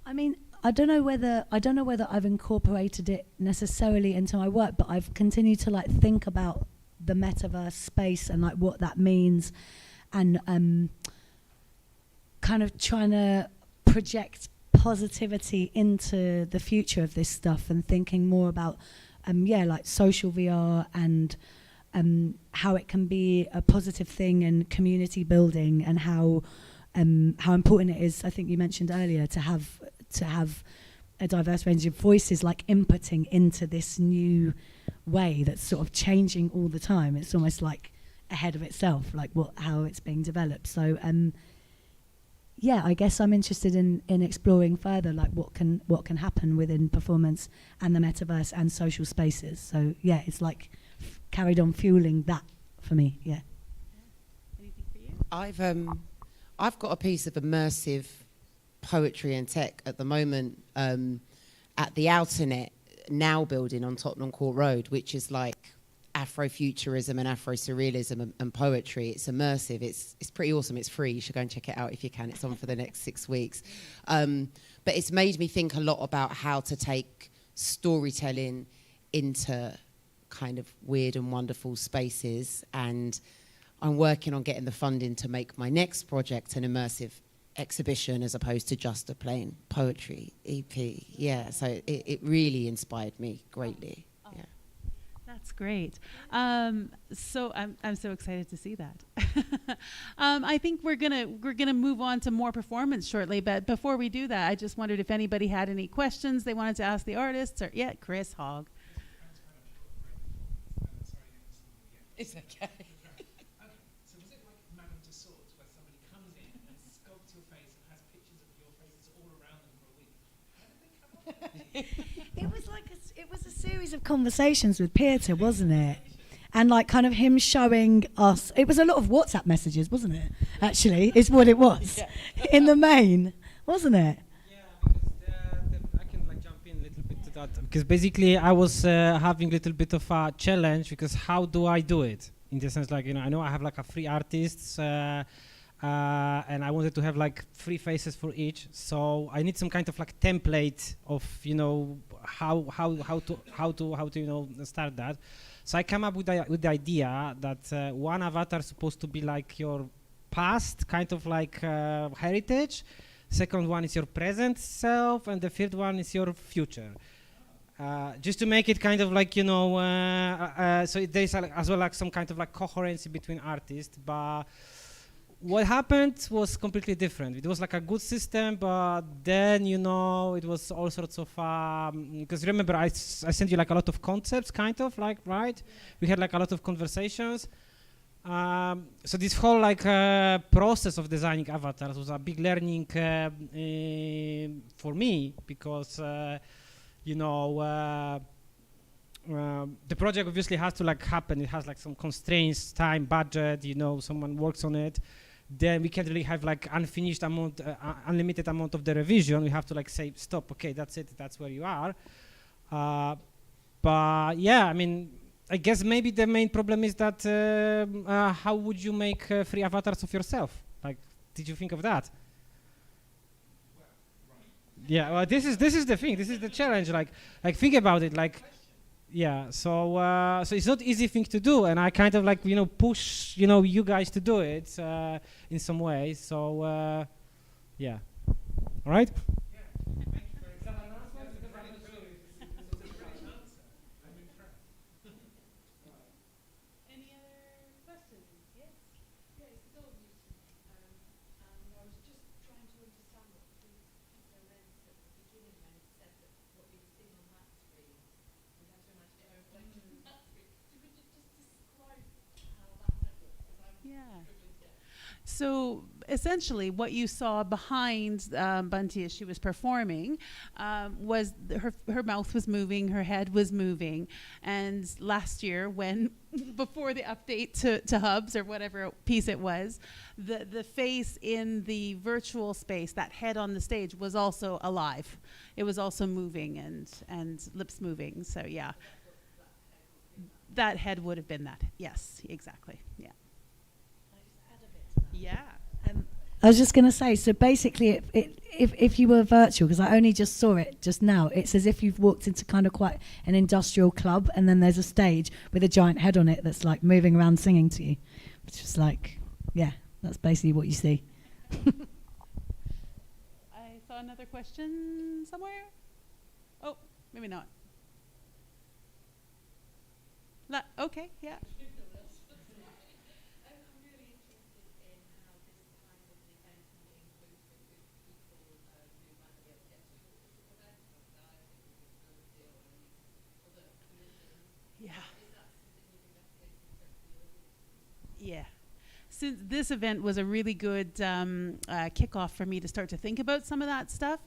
I mean, I don't know whether I've incorporated it necessarily into my work, but I've continued to like think about the metaverse space and like what that means, and kind of trying to project positivity into the future of this stuff, and thinking more about like social VR and how it can be a positive thing and community building, and how important it is. I think you mentioned earlier to have a diverse range of voices like inputting into this new way that's sort of changing all the time. It's almost like ahead of itself, like how it's being developed. So yeah, I guess I'm interested in exploring further like what can happen within performance and the metaverse and social spaces. So yeah, it's like carried on fueling that for me. Yeah. Anything for you? I've got a piece of immersive poetry and tech at the moment at the Outernet Now building on Tottenham Court Road, which is like Afrofuturism and Afro-surrealism and poetry. It's immersive. It's pretty awesome. It's free. You should go and check it out if you can. It's on for the next 6 weeks. But it's made me think a lot about how to take storytelling into kind of weird and wonderful spaces. And I'm working on getting the funding to make my next project an immersive exhibition as opposed to just a plain poetry EP. Yeah, so it really inspired me greatly. Yeah. That's great. So I'm so excited to see that. I think we're gonna move on to more performance shortly, but before we do that, I just wondered if anybody had any questions they wanted to ask the artists, or Chris Hogg. It's okay. It was a series of conversations with Peter, wasn't it? And like kind of him showing us. It was a lot of WhatsApp messages, wasn't it? Actually, is what it was in the main, wasn't it? Yeah, because I can like jump in a little bit to that, because basically I was having a little bit of a challenge, because how do I do it? In the sense, like, I know I have like a 3 artists. And I wanted to have like 3 faces for each, so I need some kind of like template of how to start that. So I come up with the idea that one avatar is supposed to be like your past, kind of like heritage. Second one is your present self, and the third one is your future. Just to make it kind of like so there's as well like some kind of like coherency between artists, but what happened was completely different. It was like a good system, but then, you know, it was all sorts of, because remember, I sent you like a lot of concepts, kind of, like, right? We had like a lot of conversations. So this whole like process of designing avatars was a big learning for me, because, you know, the project obviously has to like happen. It has like some constraints, time, budget, you know, someone works on it. Then we can't really have like unfinished amount, unlimited amount of the revision. We have to like say, stop, okay, that's it, that's where you are. But yeah, I mean, I guess maybe the main problem is that how would you make free avatars of yourself? Like, did you think of that? Yeah, well, this is the thing. This is the challenge. Like think about it. Like, yeah. So so it's not easy thing to do, and I kind of like, you know, push, you know, you guys to do it in some way. So yeah. All right. Any other questions? Yes. Yeah, it's still news to me. And I was just trying to understand what the picture meant at the beginning when it said that what you were seeing on that screen. We had to imagine it a reflection on that screen. So could you just describe how that might look? Because I'm Yeah. struggling to get. So essentially, what you saw behind Bunty as she was performing was her mouth was moving, her head was moving, and last year, when before the update to Hubs or whatever piece it was, the face in the virtual space, that head on the stage, was also alive. It was also moving and lips moving. So yeah, that head would have been that. Yes, exactly. Yeah. Yeah. I was just going to say, so basically, if you were virtual, because I only just saw it just now, it's as if you've walked into kind of quite an industrial club, and then there's a stage with a giant head on it that's like moving around singing to you. It's just like, yeah, that's basically what you see. I saw another question somewhere. Oh, maybe not. Okay, yeah. I'm really interested in how this kind of an event can be inclusive with people who might not be able to get to physical events, like diving, disability, or any other conditions. Yeah. Is that something you've investigated in terms of the audience? Yeah. Since this event was a really good kickoff for me to start to think about some of that stuff,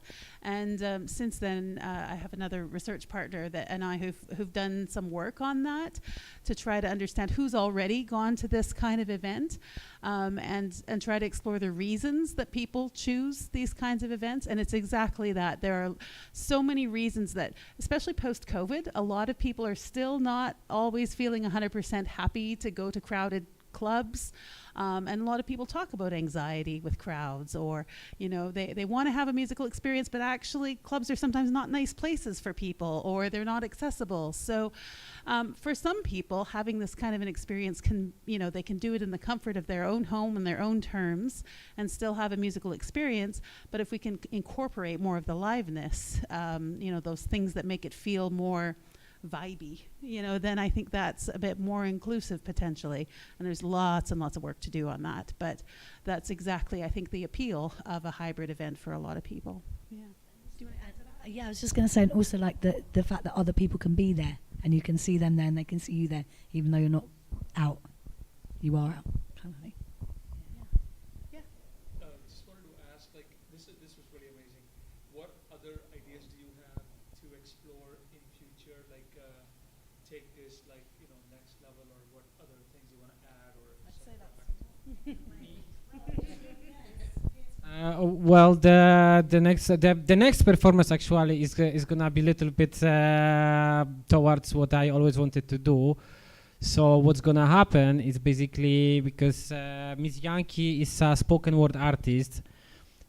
and since then I have another research partner and I who've done some work on that to try to understand who's already gone to this kind of event, and try to explore the reasons that people choose these kinds of events. And it's exactly that. There are so many reasons that, especially post-COVID, a lot of people are still not always feeling 100% happy to go to crowded clubs, and a lot of people talk about anxiety with crowds, or you know, they want to have a musical experience, but actually clubs are sometimes not nice places for people, or they're not accessible. So for some people, having this kind of an experience can, you know, they can do it in the comfort of their own home and their own terms and still have a musical experience. But if we can incorporate more of the liveness, you know, those things that make it feel more vibey, you know, then I think that's a bit more inclusive potentially, and there's lots and lots of work to do on that, but that's exactly, I think, the appeal of a hybrid event for a lot of people. Yeah. Do you want to add to that? Yeah, I was just going to say, and also like the fact that other people can be there, and you can see them there, and they can see you there, even though you're not out. You are out, kind of thing. Just wanted to ask, like, this was really amazing. What other ideas do you have to explore in future? Like, take this, like, you know, next level, or what other things you want to add, or? I'd say that's Well, the next performance actually is gonna be a little bit towards what I always wanted to do. So what's gonna happen is basically, because Miss Yankee is a spoken word artist,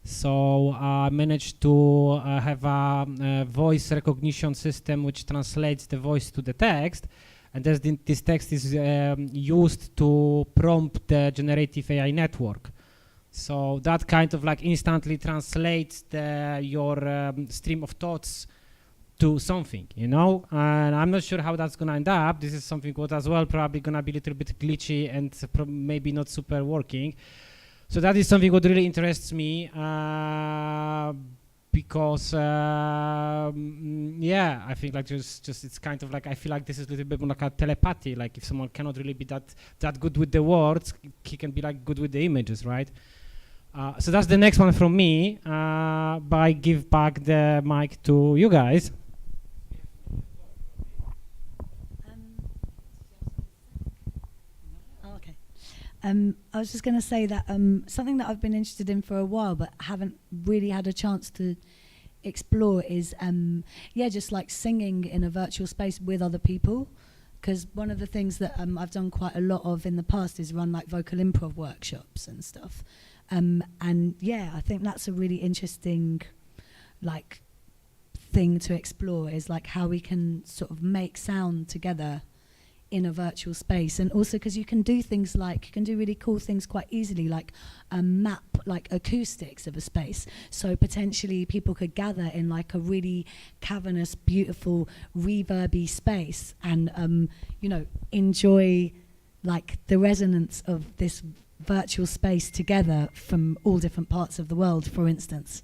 so I managed to have a voice recognition system which translates the voice to the text, and this text is used to prompt the generative AI network. So that kind of like instantly translates your stream of thoughts to something, you know? And I'm not sure how that's gonna end up. This is something what as well probably gonna be a little bit glitchy and maybe not super working. So that is something what really interests me, because yeah, I think like just it's kind of like I feel like this is a little bit more like a telepathy. Like if someone cannot really be that good with the words, he can be like good with the images, right? So that's the next one from me. But I give back the mic to you guys. Oh, okay. I was just going to say that something that I've been interested in for a while but haven't really had a chance to explore is, just like singing in a virtual space with other people. Because one of the things that I've done quite a lot of in the past is run like vocal improv workshops and stuff. And yeah, I think that's a really interesting like thing to explore, is like how we can sort of make sound together in a virtual space. And also because you can do things like, you can do really cool things quite easily, like map like acoustics of a space. So potentially people could gather in like a really cavernous, beautiful, reverby space and, enjoy like the resonance of this virtual space together from all different parts of the world, for instance.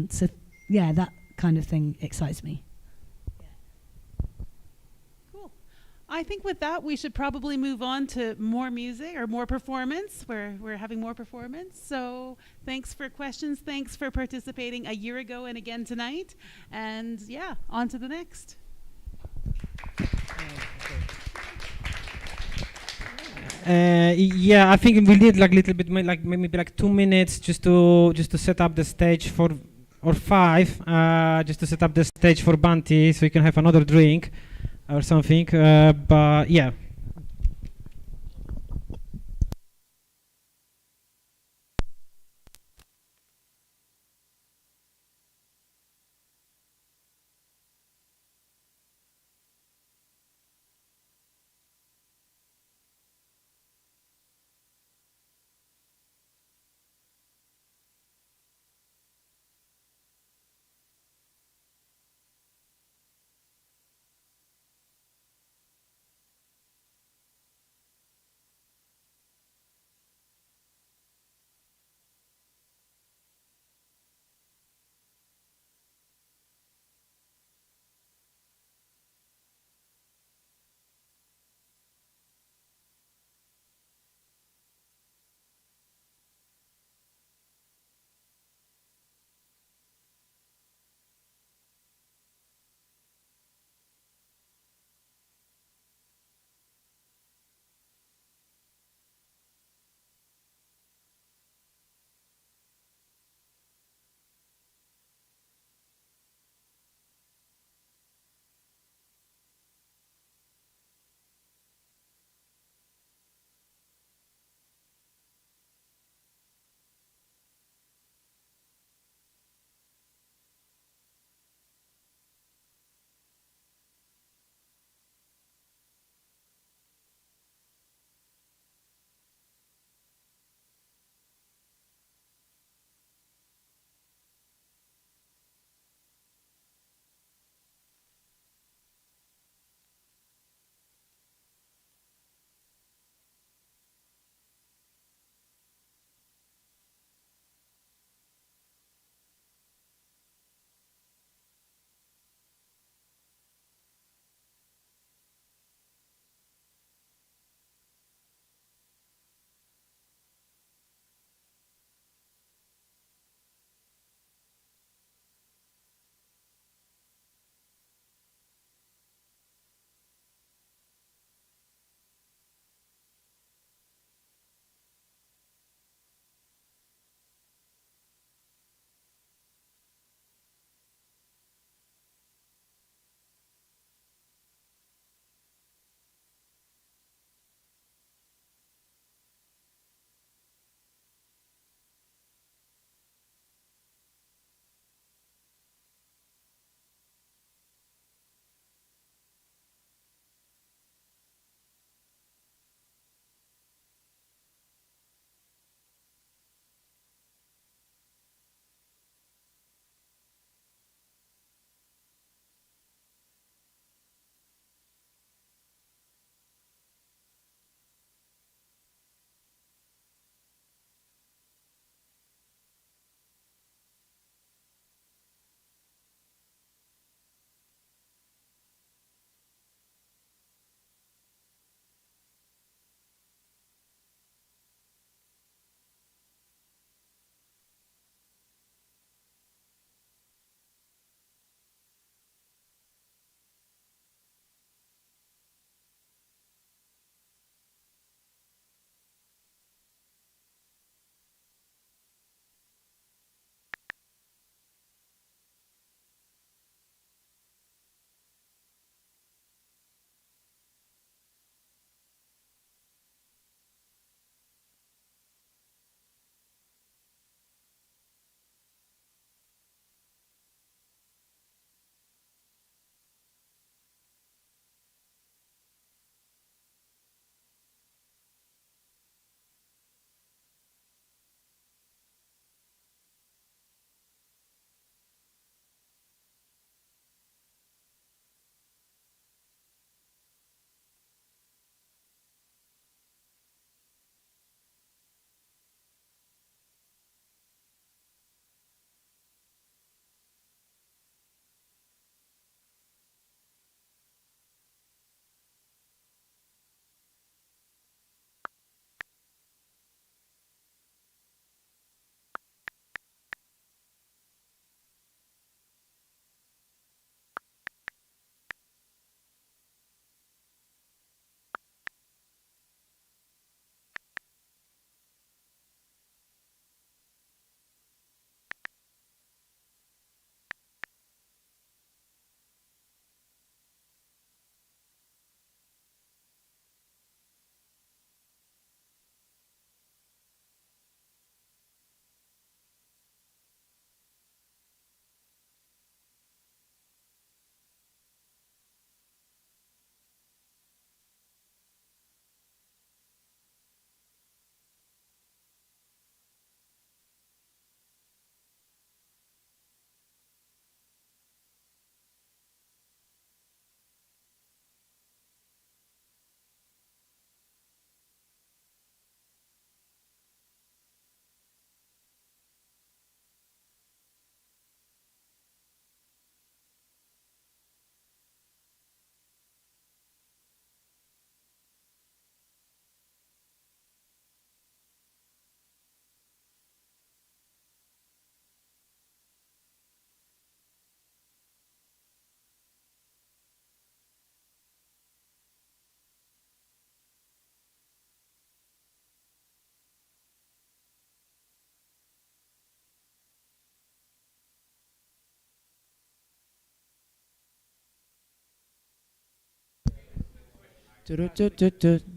So yeah, that kind of thing excites me. I think with that, we should probably move on to more music or more performance. We're having more performance. So thanks for questions. Thanks for participating a year ago and again tonight. And yeah, on to the next. Yeah, I think we need like a little bit, like maybe like 2 minutes just to set up the stage for, or 5, just to set up the stage for Bunty, so you can have another drink or something. But yeah.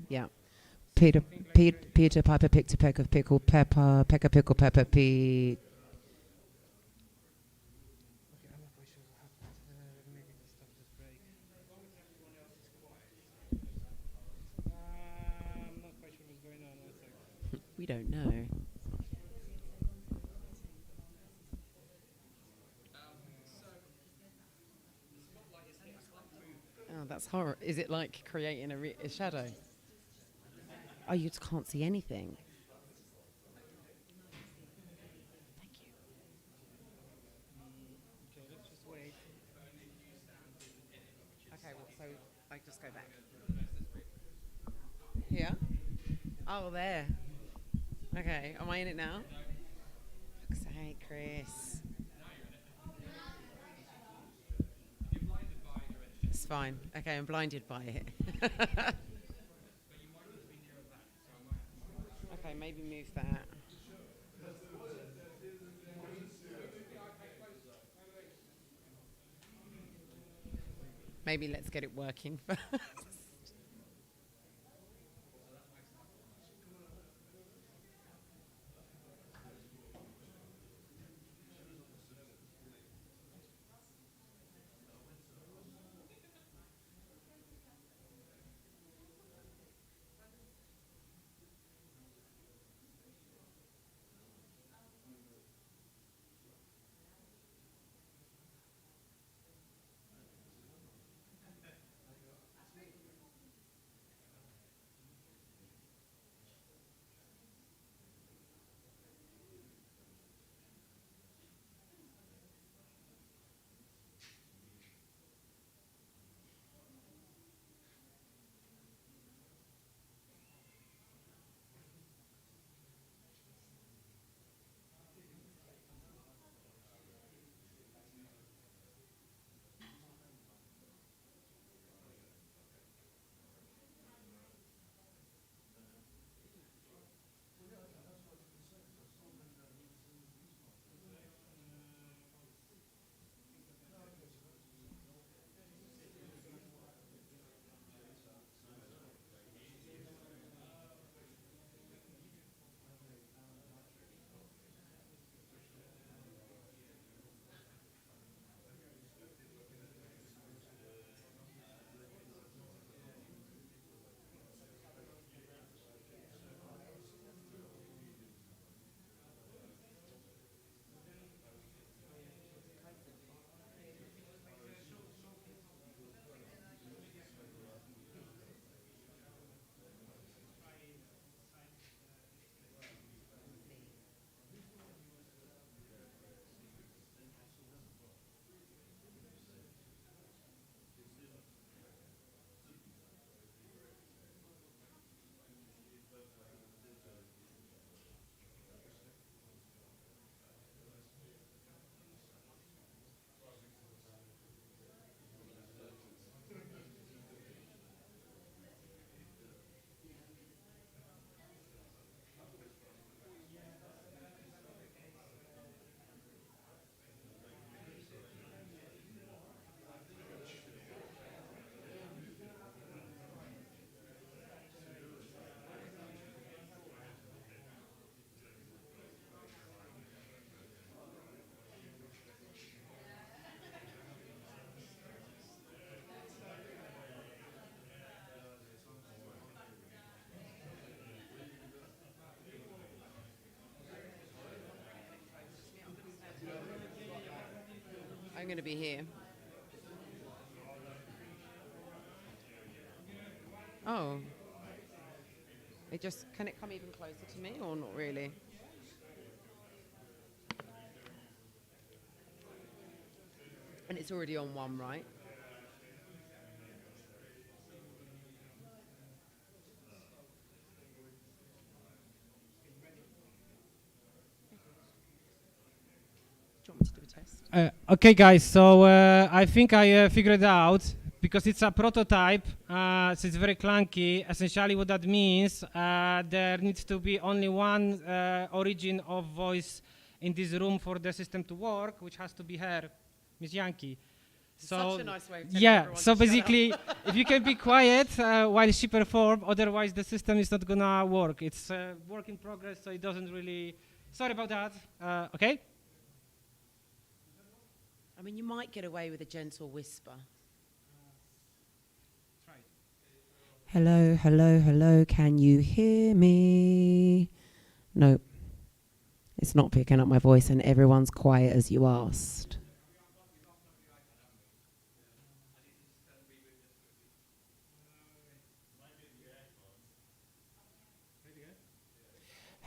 Yeah. Peter Piper picked a peck of pickled pepper. Pecker pickle pepper. Pete. I'm not quite sure what's going on. One sec. We don't know. Oh, that's horror. Is it like creating a shadow? Oh, you just can't see anything. Thank you. Okay, let's just wait. Okay, well, so I just go back. Here? Oh, there. Okay, am I in it now? Fuck's sake, Chris. It's fine. Okay, I'm blinded by it. Okay, maybe move that. Maybe let's get it working first. I'm going to be here. Oh. Can it come even closer to me or not really? And it's already on one, right? Do you want me to do a test? Okay, guys, so I think I figured it out because it's a prototype, so it's very clunky. Essentially, what that means, there needs to be only one origin of voice in this room for the system to work, which has to be her, Miss Yankee. So Such a nice way of telling yeah, everyone so to shut up. basically, if you can be quiet while she performs, otherwise the system is not gonna work. It's work in progress, so it doesn't really. Sorry about that. Okay. I mean, you might get away with a gentle whisper. Try it. Hello, hello, hello, can you hear me? No, it's not picking up my voice and everyone's quiet as you asked.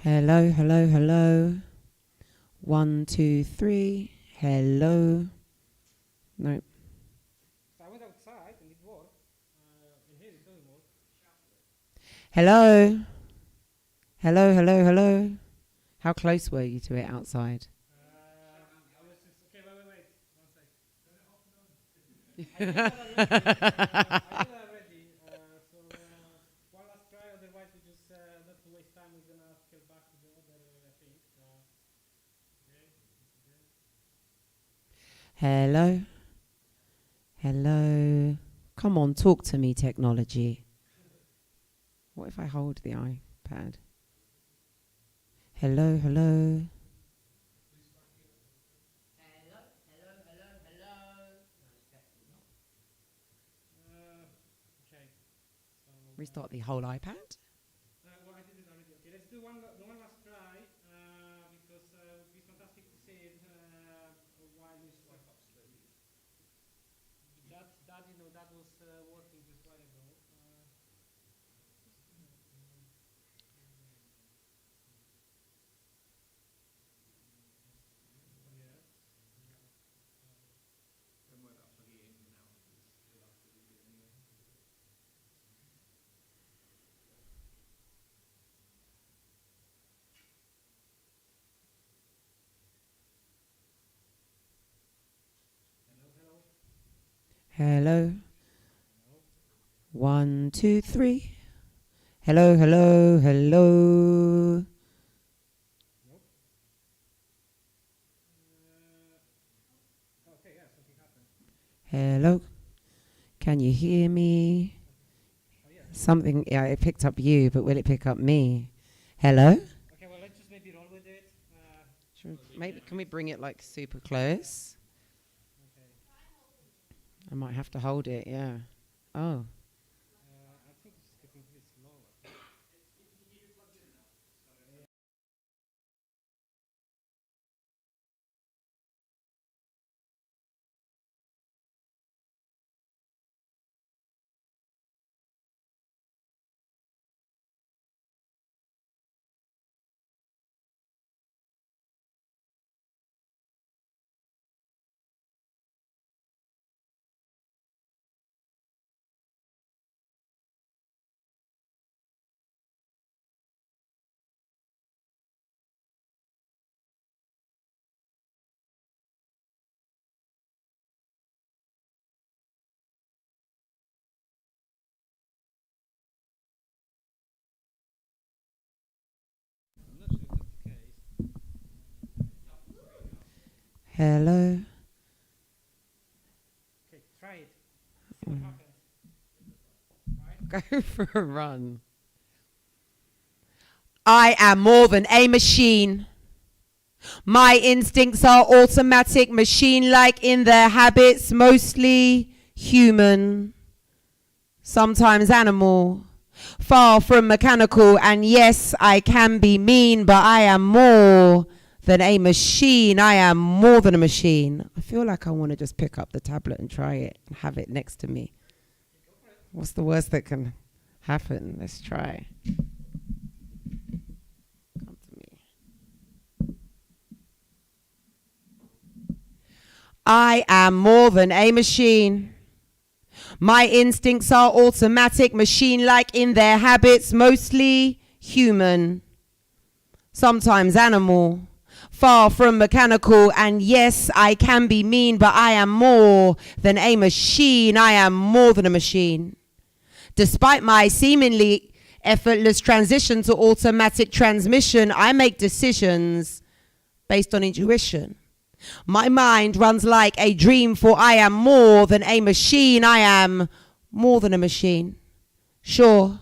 Hello, hello, hello. 1, 2, 3. Hello. No. So I went outside and it worked. And here it doesn't work. Hello. Hello, hello, hello. How close were you to it outside? I was just okay. Wait. 1 second. I did that already. So one last try. Otherwise, we just not to waste time. We're gonna get back to the other thing. Hello. Hello. Come on, talk to me, technology. What if I hold the iPad? Hello, hello. Okay. So Restart the whole iPad. well, I did it already. Okay, let's do one last try because it would be fantastic to see it while we swipe up slowly. That was working just a while ago. Hello. 1, 2, 3. Hello, hello, hello. Okay, yeah, something happened. Hello. Can you hear me? Something, yeah, it picked up you, but will it pick up me? Hello? Okay, well, let's just maybe roll with it. Sure. Maybe, can we bring it like super close? Okay. I might have to hold it, yeah. Oh. I think it's getting a bit slower. I'm not sure if that's the case. Hello? Okay, try it. See what happens. Go for a run. I am more than a machine. My instincts are automatic, machine-like in their habits, mostly human, sometimes animal, far from mechanical. And yes, I can be mean, but I am more than a machine. I am more than a machine. I feel like I want to just pick up the tablet and try it and have it next to me. What's the worst that can happen? Let's try. Come to me. I am more than a machine. My instincts are automatic, machine-like in their habits, mostly human, sometimes animal, far from mechanical. And yes, I can be mean, but I am more than a machine. I am more than a machine. Despite my seemingly effortless transition to automatic transmission, I make decisions based on intuition. My mind runs like a dream, for I am more than a machine. I am more than a machine. Sure,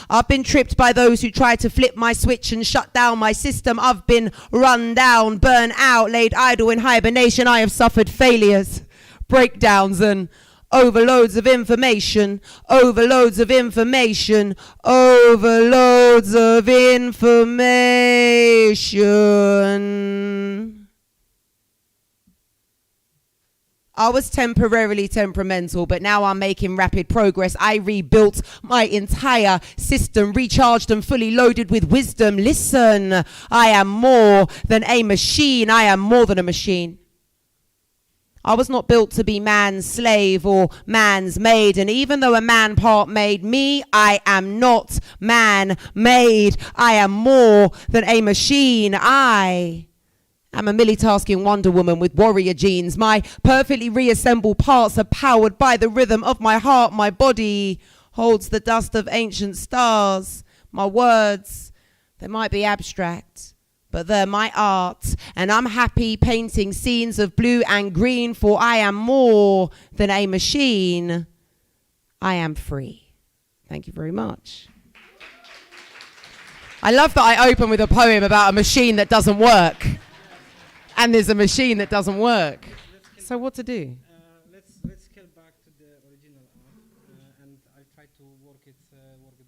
I've been tripped by those who try to flip my switch and shut down my system. I've been run down, burnt out, laid idle in hibernation. I have suffered failures, breakdowns, and overloads of information, overloads of information, overloads of information. I was temporarily temperamental, but now I'm making rapid progress. I rebuilt my entire system, recharged and fully loaded with wisdom. Listen, I am more than a machine. I am more than a machine. I was not built to be man's slave or man's maid. And even though a man part made me, I am not man-made. I am more than a machine. I am a multitasking Wonder Woman with warrior genes. My perfectly reassembled parts are powered by the rhythm of my heart. My body holds the dust of ancient stars. My words, they might be abstract, but they're my art. And I'm happy painting scenes of blue and green, for I am more than a machine. I am free. Thank you very much. I love that I open with a poem about a machine that doesn't work. And there's a machine that doesn't work. So what to do? Let's scale back to the original art, and I'll try to work with the other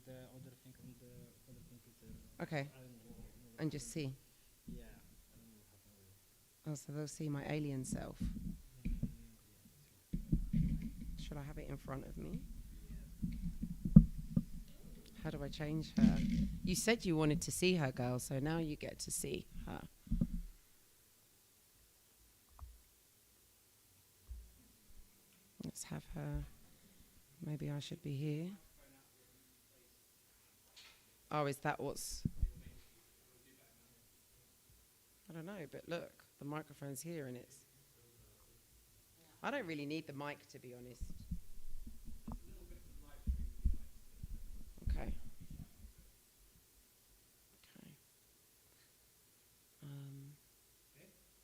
thing on the other computer. Okay. And just see. Yeah. Oh, so they'll see my alien self. Should I have it in front of me? How do I change her? You said you wanted to see her, girl, so now you get to see her. Let's have her. Maybe I should be here. Oh, is that what's... I don't know, but look, the microphone's here and it's... I don't really need the mic, to be honest. Okay. Okay.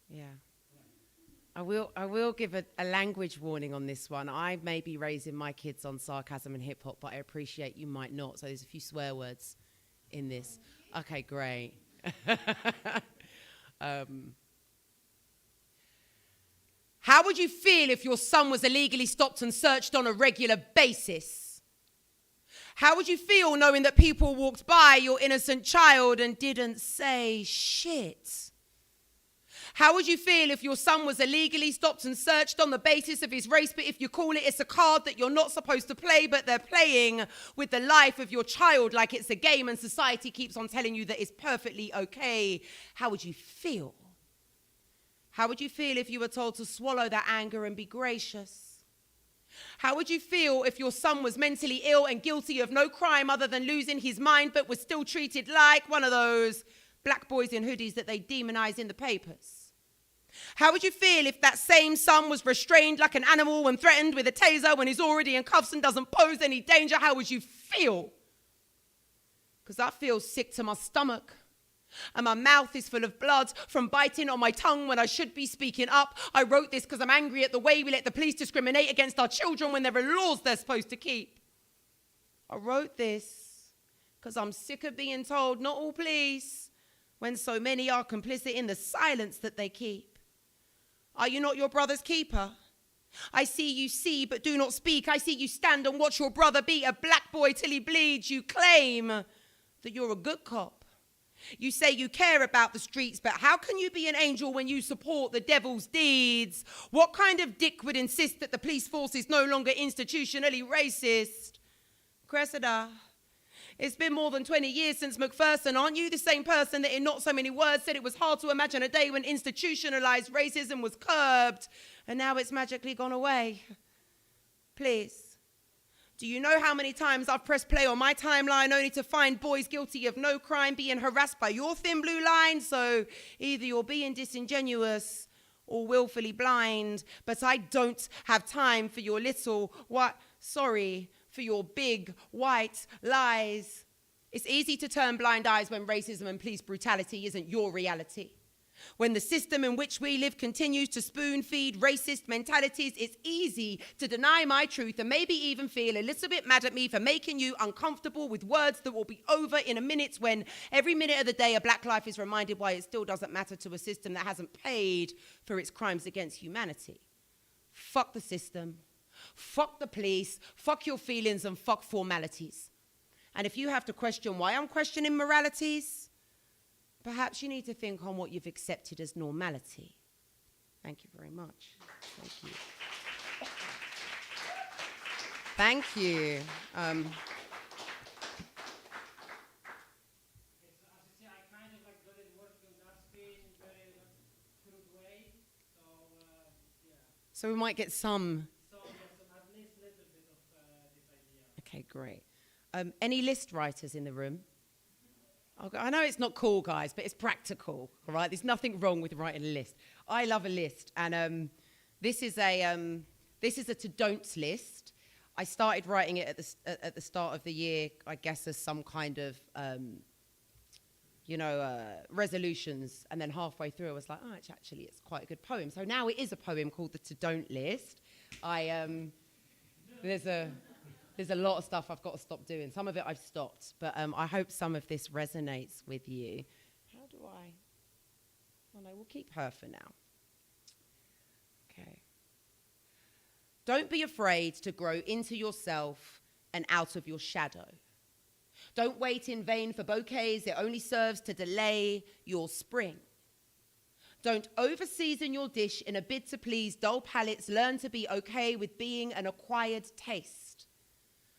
Yeah. I will give a language warning on this one. I may be raising my kids on sarcasm and hip hop, but I appreciate you might not. So there's a few swear words in this. Okay, great. How would you feel if your son was illegally stopped and searched on a regular basis? How would you feel knowing that people walked by your innocent child and didn't say shit? How would you feel if your son was illegally stopped and searched on the basis of his race, but if you call it, it's a card that you're not supposed to play, but they're playing with the life of your child like it's a game and society keeps on telling you that it's perfectly okay? How would you feel? How would you feel if you were told to swallow that anger and be gracious? How would you feel if your son was mentally ill and guilty of no crime other than losing his mind, but was still treated like one of those black boys in hoodies that they demonize in the papers? How would you feel if that same son was restrained like an animal and threatened with a taser when he's already in cuffs and doesn't pose any danger? How would you feel? Because I feel sick to my stomach. And my mouth is full of blood from biting on my tongue when I should be speaking up. I wrote this because I'm angry at the way we let the police discriminate against our children when there are laws they're supposed to keep. I wrote this because I'm sick of being told not all police when so many are complicit in the silence that they keep. Are you not your brother's keeper? I see you see, but do not speak. I see you stand and watch your brother beat a black boy till he bleeds. You claim that you're a good cop. You say you care about the streets, but how can you be an angel when you support the devil's deeds? What kind of dick would insist that the police force is no longer institutionally racist? Cressida, it's been more than 20 years since McPherson. Aren't you the same person that in not so many words said it was hard to imagine a day when institutionalized racism was curbed and now it's magically gone away? Please, do you know how many times I've pressed play on my timeline only to find boys guilty of no crime being harassed by your thin blue line? So either you're being disingenuous or willfully blind, but I don't have time for your little for your big white lies. It's easy to turn blind eyes when racism and police brutality isn't your reality. When the system in which we live continues to spoon-feed racist mentalities, it's easy to deny my truth and maybe even feel a little bit mad at me for making you uncomfortable with words that will be over in a minute, when every minute of the day a black life is reminded why it still doesn't matter to a system that hasn't paid for its crimes against humanity. Fuck the system, fuck the police, fuck your feelings, and fuck formalities. And if you have to question why I'm questioning moralities, perhaps you need to think on what you've accepted as normality. Thank you very much. Thank you. Thank you. So we might get some. Okay, great. Any list writers in the room? Okay, I know it's not cool, guys, but it's practical, all right? There's nothing wrong with writing a list. I love a list, and this is a to-don'ts list. I started writing it at the start of the year, I guess, as some kind of, resolutions, and then halfway through I was like, oh, it's quite a good poem. So now it is a poem called the To-Don't List. There's a lot of stuff I've got to stop doing. Some of it I've stopped, but I hope some of this resonates with you. How do I? Oh no, we'll keep her for now. Okay. Don't be afraid to grow into yourself and out of your shadow. Don't wait in vain for bouquets. It only serves to delay your spring. Don't over-season your dish in a bid to please dull palates. Learn to be okay with being an acquired taste.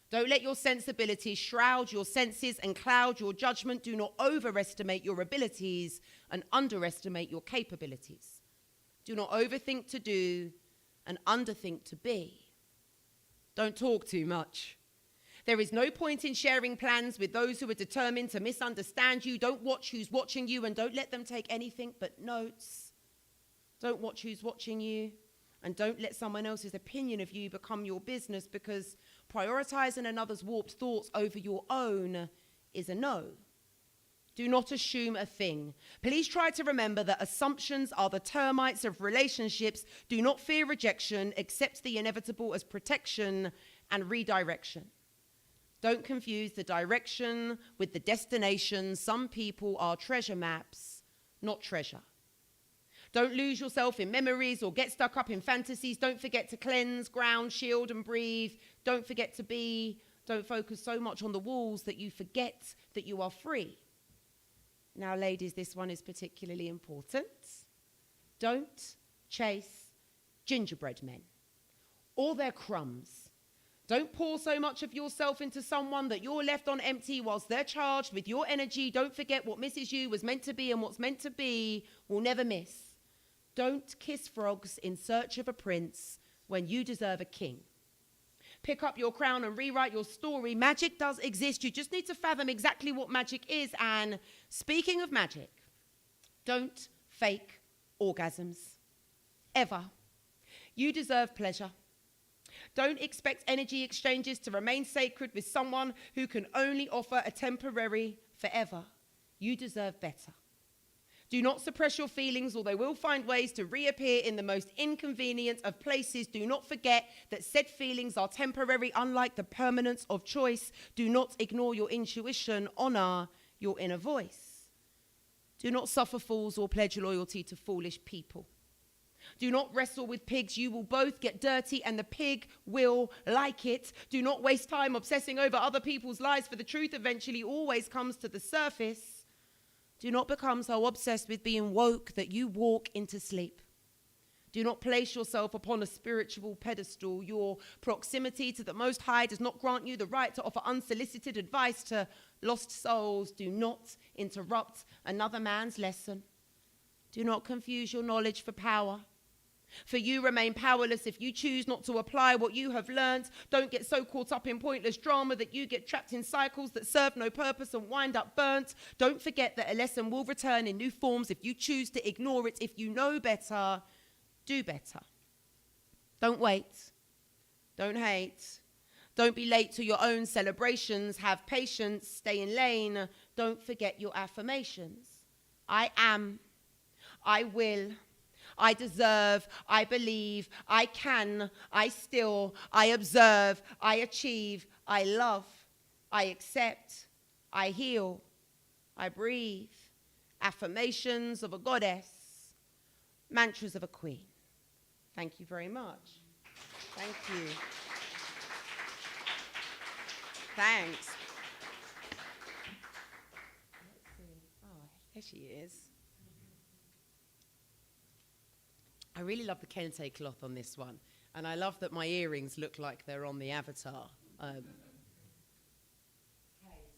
Don't let your sensibilities shroud your senses and cloud your judgment. Do not overestimate your abilities and underestimate your capabilities. Do not overthink to do and underthink to be. Don't talk too much. There is no point in sharing plans with those who are determined to misunderstand you. Don't watch who's watching you, and don't let them take anything but notes. Don't watch who's watching you, and don't let someone else's opinion of you become your business, because prioritizing another's warped thoughts over your own is a no. Do not assume a thing. Please try to remember that assumptions are the termites of relationships. Do not fear rejection. Accept the inevitable as protection and redirection. Don't confuse the direction with the destination. Some people are treasure maps, not treasure. Don't lose yourself in memories or get stuck up in fantasies. Don't forget to cleanse, ground, shield, and breathe. Don't forget to be. Don't focus so much on the walls that you forget that you are free. Now, ladies, this one is particularly important. Don't chase gingerbread men or their crumbs. Don't pour so much of yourself into someone that you're left on empty whilst they're charged with your energy. Don't forget what misses you was meant to be, and what's meant to be will never miss. Don't kiss frogs in search of a prince when you deserve a king. Pick up your crown and rewrite your story. Magic does exist. You just need to fathom exactly what magic is. And speaking of magic, don't fake orgasms. Ever. You deserve pleasure. Don't expect energy exchanges to remain sacred with someone who can only offer a temporary forever. You deserve better. Do not suppress your feelings, or they will find ways to reappear in the most inconvenient of places. Do not forget that said feelings are temporary, unlike the permanence of choice. Do not ignore your intuition. Honor your inner voice. Do not suffer fools or pledge loyalty to foolish people. Do not wrestle with pigs. You will both get dirty and the pig will like it. Do not waste time obsessing over other people's lives, for the truth eventually always comes to the surface. Do not become so obsessed with being woke that you walk into sleep. Do not place yourself upon a spiritual pedestal. Your proximity to the Most High does not grant you the right to offer unsolicited advice to lost souls. Do not interrupt another man's lesson. Do not confuse your knowledge for power. For you remain powerless if you choose not to apply what you have learned. Don't get so caught up in pointless drama that you get trapped in cycles that serve no purpose and wind up burnt. Don't forget that a lesson will return in new forms if you choose to ignore it. If you know better, do better. Don't wait. Don't hate. Don't be late to your own celebrations. Have patience. Stay in lane. Don't forget your affirmations. I am. I will, I deserve, I believe, I can, I still, I observe, I achieve, I love, I accept, I heal, I breathe. Affirmations of a goddess, mantras of a queen. Thank you very much. Thank you. Thanks. Let's see. Oh, there she is. I really love the kente cloth on this one. And I love that my earrings look like they're on the avatar. Okay,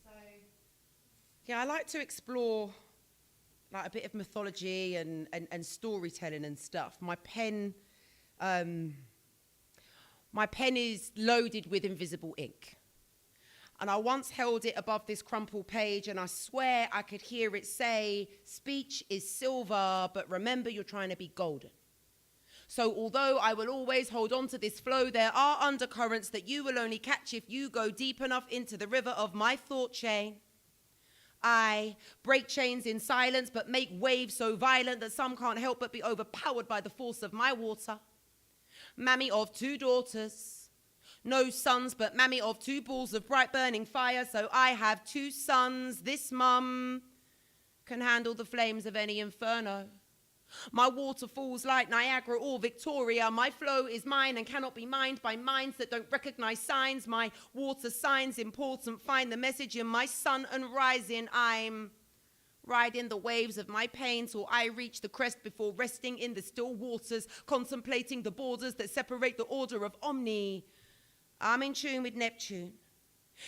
so yeah, I like to explore like a bit of mythology and storytelling and stuff. My pen is loaded with invisible ink. And I once held it above this crumpled page, and I swear I could hear it say, "Speech is silver, but remember you're trying to be golden." So although I will always hold on to this flow, there are undercurrents that you will only catch if you go deep enough into the river of my thought chain. I break chains in silence, but make waves so violent that some can't help but be overpowered by the force of my water. Mammy of 2 daughters, no sons, but mammy of 2 balls of bright burning fire, so I have 2 sons. This mum can handle the flames of any inferno. My waterfalls like Niagara or Victoria. My flow is mine and cannot be mined by minds that don't recognize signs. My water signs important. Find the message in my sun and rising. I'm riding the waves of my pain till I reach the crest before resting in the still waters, contemplating the borders that separate the order of Omni. I'm in tune with Neptune.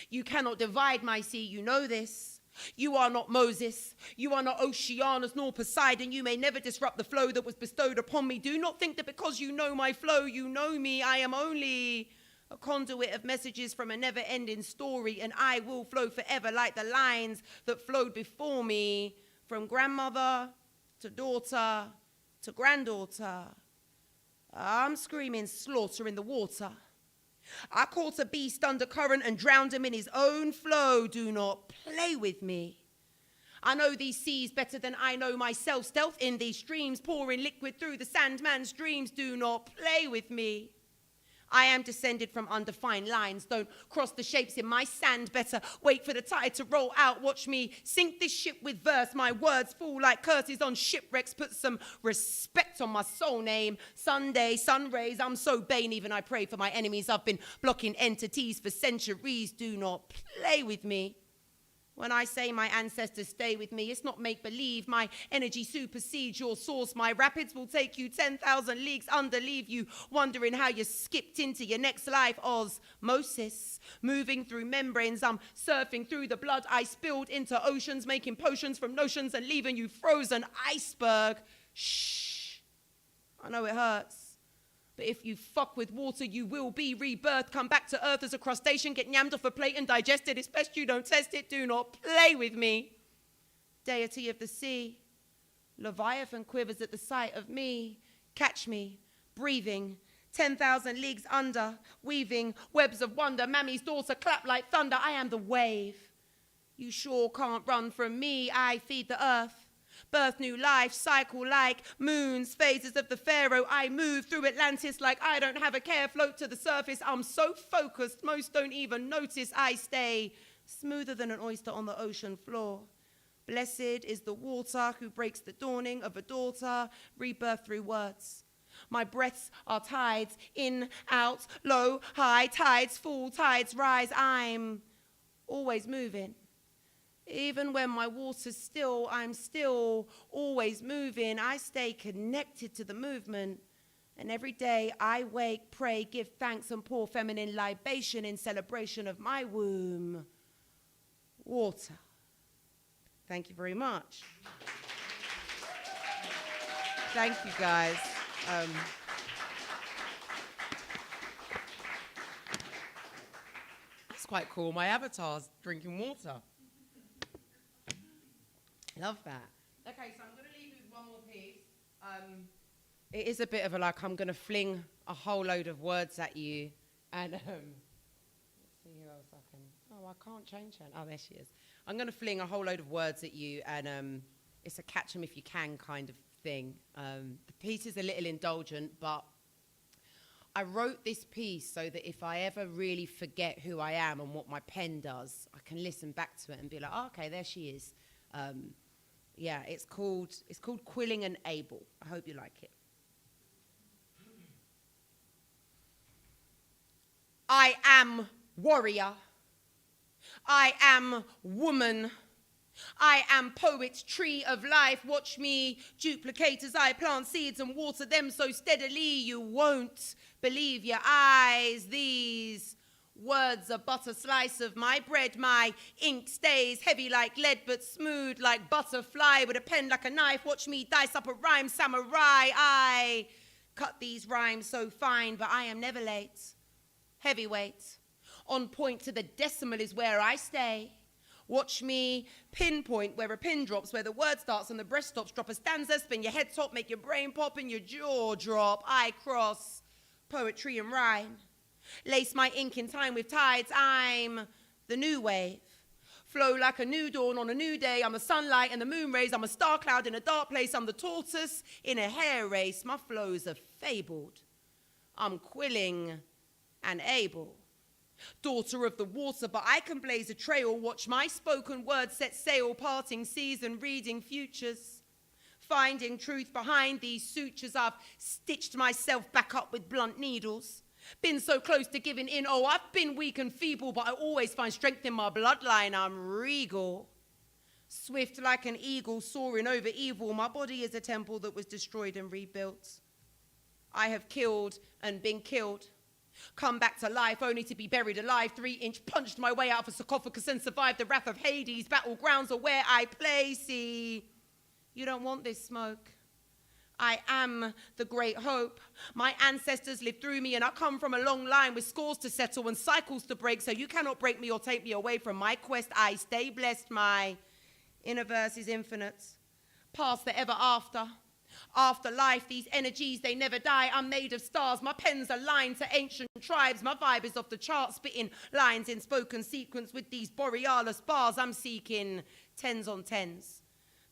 You cannot divide my sea, you know this. You are not Moses, you are not Oceanus nor Poseidon. You may never disrupt the flow that was bestowed upon me. Do not think that because you know my flow, you know me. I am only a conduit of messages from a never-ending story, and I will flow forever like the lines that flowed before me, from grandmother to daughter to granddaughter. I'm screaming slaughter in the water. I caught a beast undercurrent and drowned him in his own flow. Do not play with me. I know these seas better than I know myself. Stealth in these streams, pouring liquid through the sandman's dreams. Do not play with me. I am descended from undefined lines. Don't cross the shapes in my sand. Better wait for the tide to roll out. Watch me sink this ship with verse. My words fall like curses on shipwrecks. Put some respect on my soul name. Sunday, sun rays. I'm so Bane, even I pray for my enemies. I've been blocking entities for centuries. Do not play with me. When I say my ancestors stay with me, it's not make-believe. My energy supersedes your source. My rapids will take you 10,000 leagues under, leave you wondering how you skipped into your next life. Osmosis, moving through membranes. I'm surfing through the blood I spilled into oceans, making potions from notions and leaving you frozen iceberg. Shh, I know it hurts. But if you fuck with water, you will be rebirthed. Come back to earth as a crustacean, get yammed off a plate and digested. It's best you don't test it. Do not play with me. Deity of the sea, Leviathan quivers at the sight of me. Catch me, breathing, 10,000 leagues under, weaving webs of wonder. Mammy's daughter clap like thunder. I am the wave. You sure can't run from me. I feed the earth. Birth new life, cycle like moons, phases of the pharaoh. I move through Atlantis like I don't have a care, float to the surface. I'm so focused, most don't even notice. I stay smoother than an oyster on the ocean floor. Blessed is the water who breaks the dawning of a daughter, rebirth through words. My breaths are tides, in, out, low, high, tides fall, tides rise. I'm always moving. Even when my water's still, I'm still always moving. I stay connected to the movement. And every day I wake, pray, give thanks, and pour feminine libation in celebration of my womb. Water. Thank you very much. Thank you, guys. That's quite cool. My avatar's drinking water. Love that. Okay, so I'm going to leave you with one more piece. It is a bit of a like, I'm going to fling a whole load of words at you. And let's see who else I can. Oh, I can't change her. Oh, there she is. I'm going to fling a whole load of words at you. And it's a catch 'em if you can kind of thing. The piece is a little indulgent, but I wrote this piece so that if I ever really forget who I am and what my pen does, I can listen back to it and be like, oh, okay, there she is. Yeah, it's called Quilling and Able. I hope you like it. I am warrior. I am woman. I am poet's tree of life. Watch me duplicate as I plant seeds and water them so steadily you won't believe your eyes. These words are but a slice of my bread. My ink stays heavy like lead but smooth like butterfly with a pen like a knife. Watch me dice up a rhyme samurai. I cut these rhymes so fine, but I am never late. Heavyweight. On point to the decimal is where I stay. Watch me pinpoint where a pin drops, where the word starts and the breast stops. Drop a stanza, spin your head top, make your brain pop and your jaw drop. I cross poetry and rhyme. Lace my ink in time with tides. I'm the new wave. Flow like a new dawn on a new day. I'm the sunlight and the moon rays. I'm a star cloud in a dark place. I'm the tortoise in a hair race. My flows are fabled. I'm quilling and able. Daughter of the water, but I can blaze a trail. Watch my spoken words set sail, parting seas and reading futures. Finding truth behind these sutures, I've stitched myself back up with blunt needles. Been so close to giving in, oh, I've been weak and feeble, but I always find strength in my bloodline. I'm regal. Swift like an eagle soaring over evil. My body is a temple that was destroyed and rebuilt. I have killed and been killed. Come back to life only to be buried alive. 3-inch punched my way out of a sarcophagus and survived the wrath of Hades. Battlegrounds are where I play. See, you don't want this smoke. I am the great hope. My ancestors lived through me and I come from a long line with scores to settle and cycles to break. So you cannot break me or take me away from my quest. I stay blessed. My inner verse is infinite. Past the ever after. Afterlife, these energies, they never die. I'm made of stars. My pen's aligned to ancient tribes. My vibe is off the charts, spitting lines in spoken sequence with these borealis bars. I'm seeking 10s on 10s.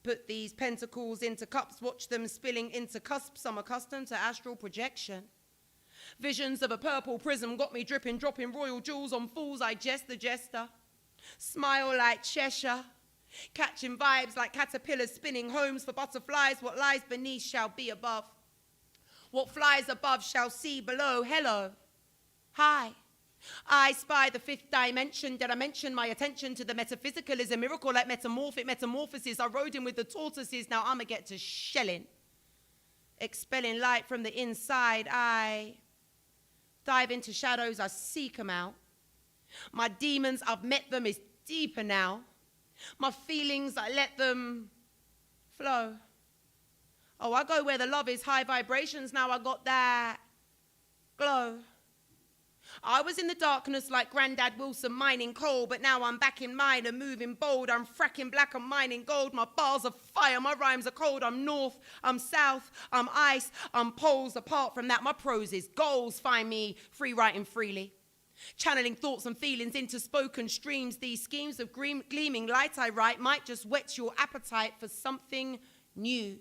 Put these pentacles into cups, watch them spilling into cusps. I'm accustomed to astral projection. Visions of a purple prism got me dripping, dropping royal jewels on fools. I jest the jester. Smile like Cheshire. Catching vibes like caterpillars spinning homes for butterflies. What lies beneath shall be above. What flies above shall see below. Hello. Hi. I spy the fifth dimension. Did I mention my attention to the metaphysical is a miracle like metamorphic metamorphosis. I rode in with the tortoises. Now I'ma get to shelling. Expelling light from the inside. I dive into shadows. I seek them out. My demons, I've met them, is deeper now. My feelings, I let them flow. Oh, I go where the love is high vibrations. Now I got that glow. I was in the darkness like Grandad Wilson mining coal, but now I'm back in mine and moving bold. I'm fracking black and mining gold. My bars are fire, my rhymes are cold. I'm north, I'm south, I'm ice, I'm poles. Apart from that, my prose is goals. Find me free writing freely. Channeling thoughts and feelings into spoken streams. These schemes of gleaming light I write might just whet your appetite for something new.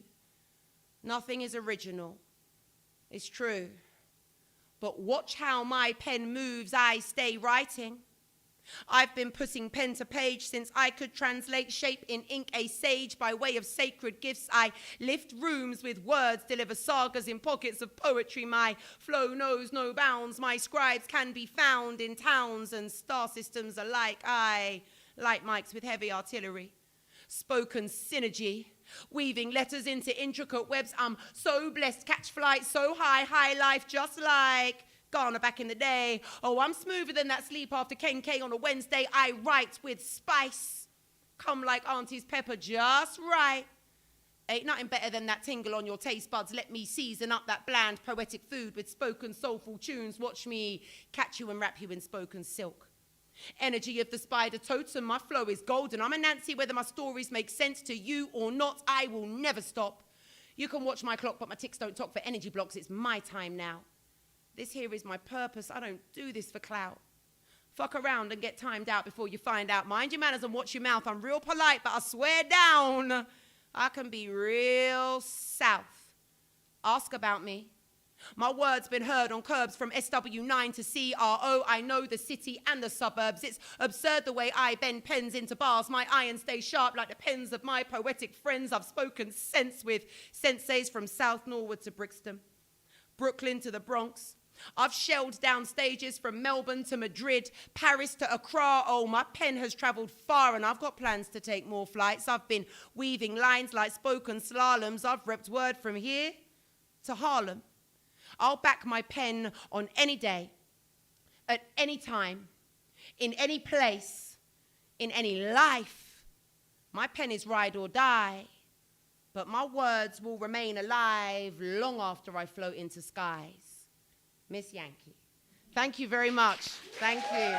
Nothing is original. It's true. But watch how my pen moves. I stay writing. I've been putting pen to page since I could translate shape in ink a sage. By way of sacred gifts, I lift rooms with words, deliver sagas in pockets of poetry. My flow knows no bounds. My scribes can be found in towns and star systems alike. I light mics with heavy artillery. Spoken synergy, weaving letters into intricate webs. I'm so blessed, catch flight so high, high life just like Ghana back in the day. Oh, I'm smoother than that sleep after K on a Wednesday. I write with spice. Come like Auntie's pepper, just right. Ain't nothing better than that tingle on your taste buds. Let me season up that bland poetic food with spoken soulful tunes. Watch me catch you and wrap you in spoken silk. Energy of the spider totem, my flow is golden. I'm a Nancy whether my stories make sense to you or not. I will never stop. You can watch my clock, but my ticks don't talk for energy blocks. It's my time now. This here is my purpose. I don't do this for clout. Fuck around and get timed out before you find out. Mind your manners and watch your mouth. I'm real polite, but I swear down. I can be real south. Ask about me. My word's been heard on curbs from SW9 to CRO. I know the city and the suburbs. It's absurd the way I bend pens into bars. My iron stays sharp like the pens of my poetic friends. I've spoken sense with senseis from South Norwood to Brixton, Brooklyn to the Bronx. I've shelled down stages from Melbourne to Madrid, Paris to Accra. Oh, my pen has travelled far and I've got plans to take more flights. I've been weaving lines like spoken slaloms. I've repped word from here to Harlem. I'll back my pen on any day, at any time, in any place, in any life. My pen is ride or die, but my words will remain alive long after I float into skies. Miss Yankee. Thank you very much. Thank you.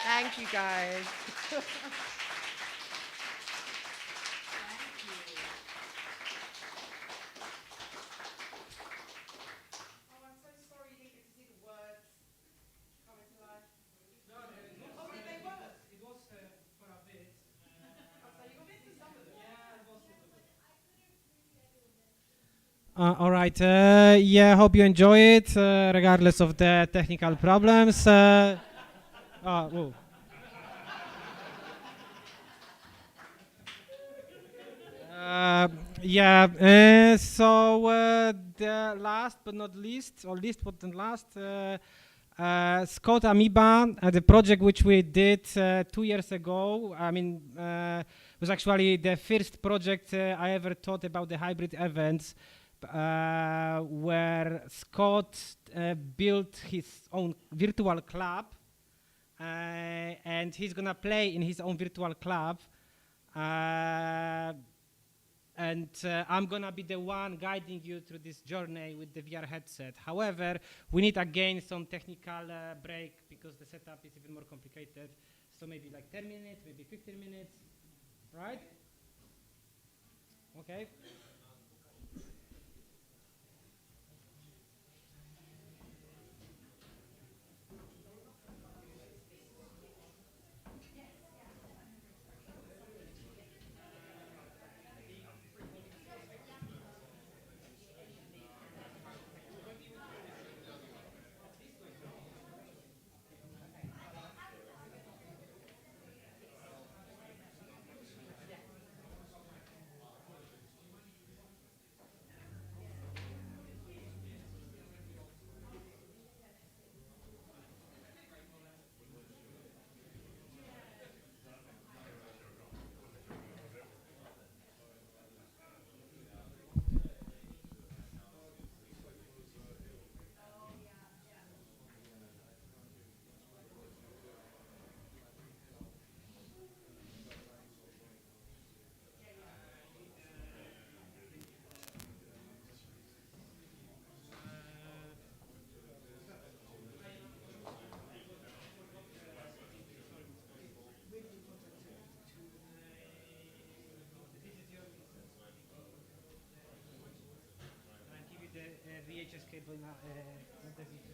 Thank you, guys. All right. Yeah, hope you enjoy it, regardless of the technical problems. Whoa. Yeah. The last but not least, or least but not last, Scott Amoeba, the project which we did 2 years ago. I mean, was actually the first project I ever thought about the hybrid events. Where Scott built his own virtual club, and he's gonna play in his own virtual club, and I'm gonna be the one guiding you through this journey with the VR headset. However, we need again some technical break because the setup is even more complicated. So maybe like 10 minutes, maybe 15 minutes, right? Okay. VHS cable na the video.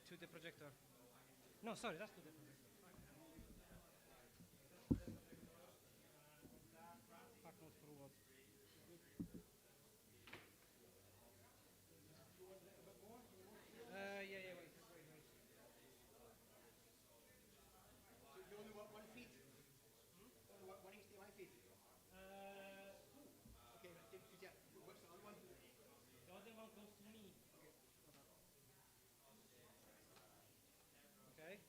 to the projector. No, sorry, that's to the projector. Fuck knows for what. Yeah, wait. So you only want 1 feet? Only one inch, 1 feet? Okay, yeah. What's the other one? The other one goes to me. Okay.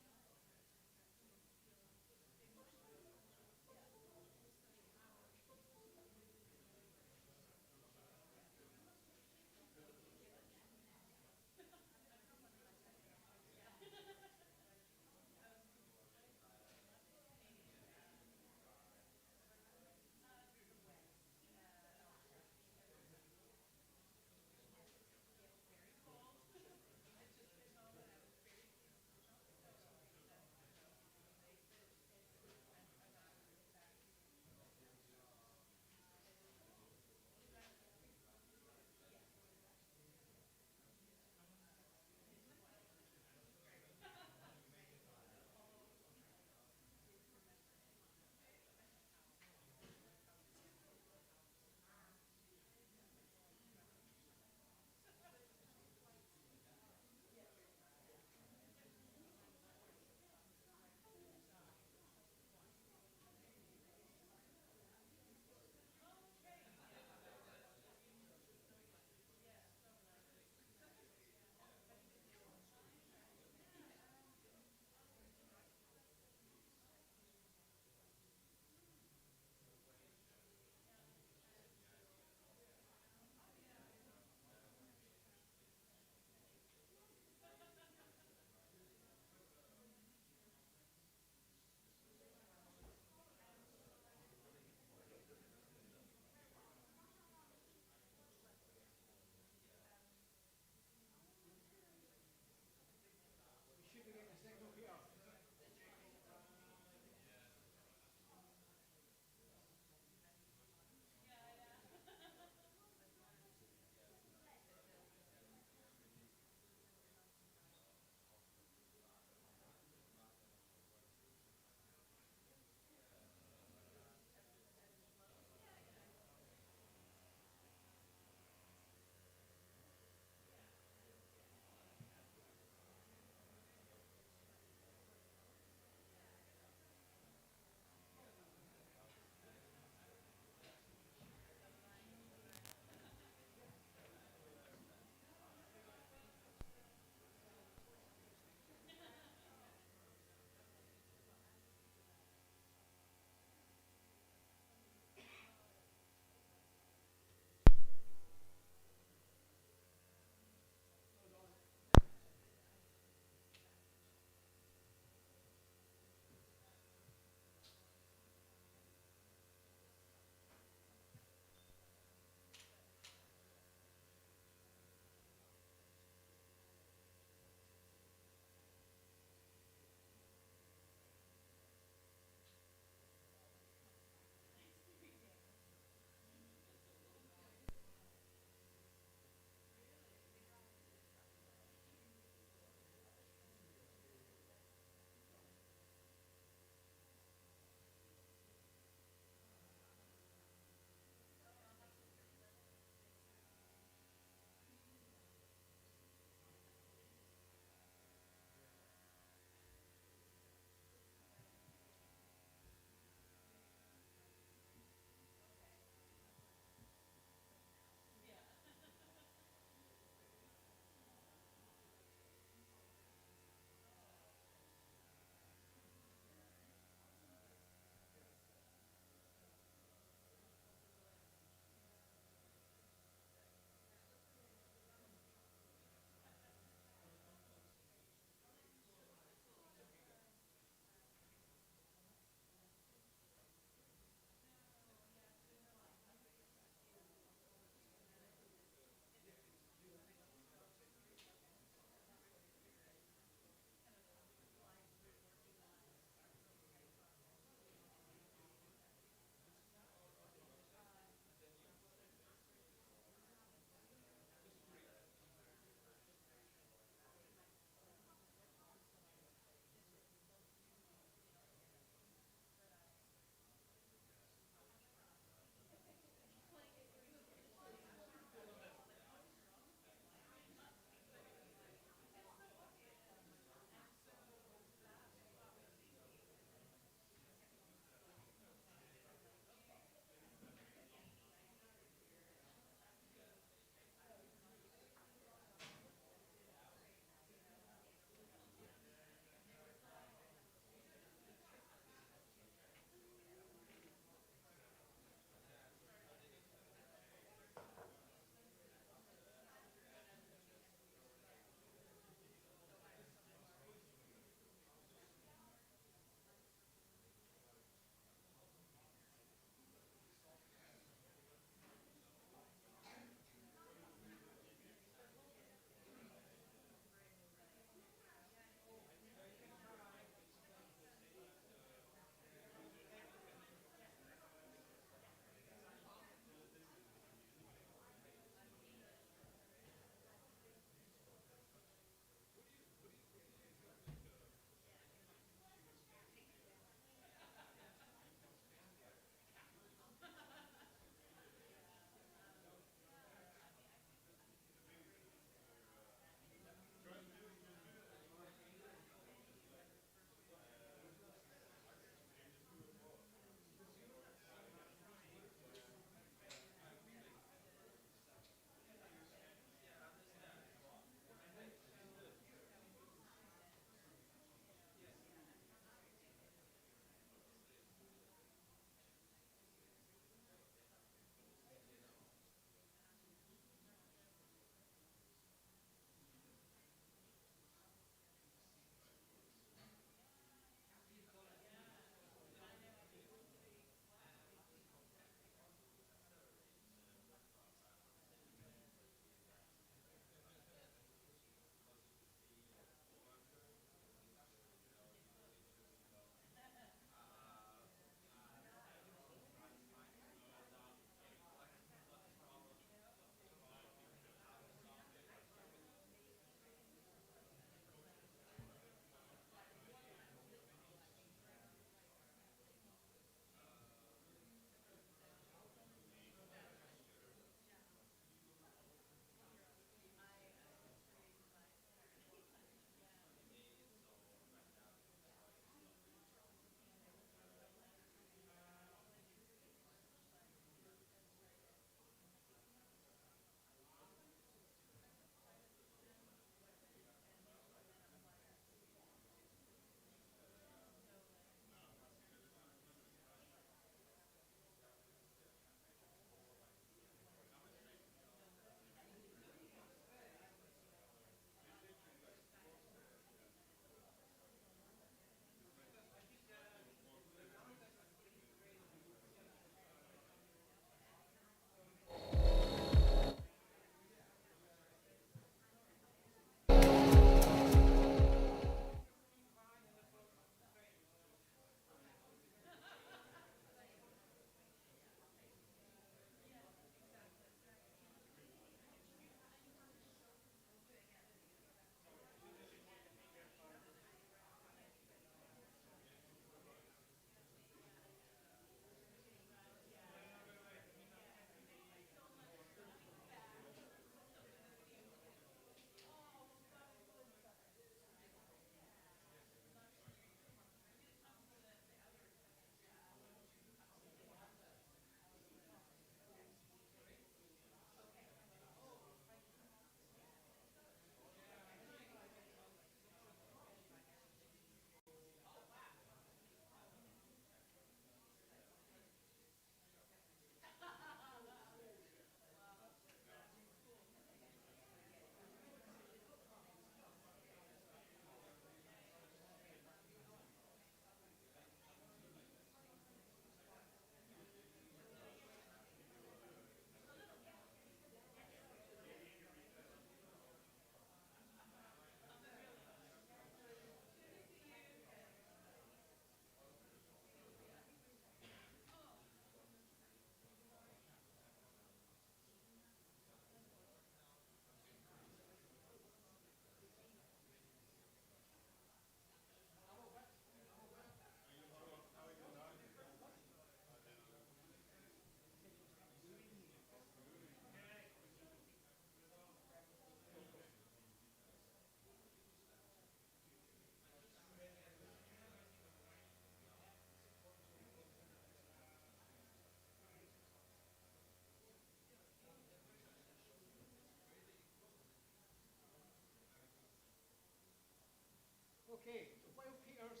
Okay, so while Peter's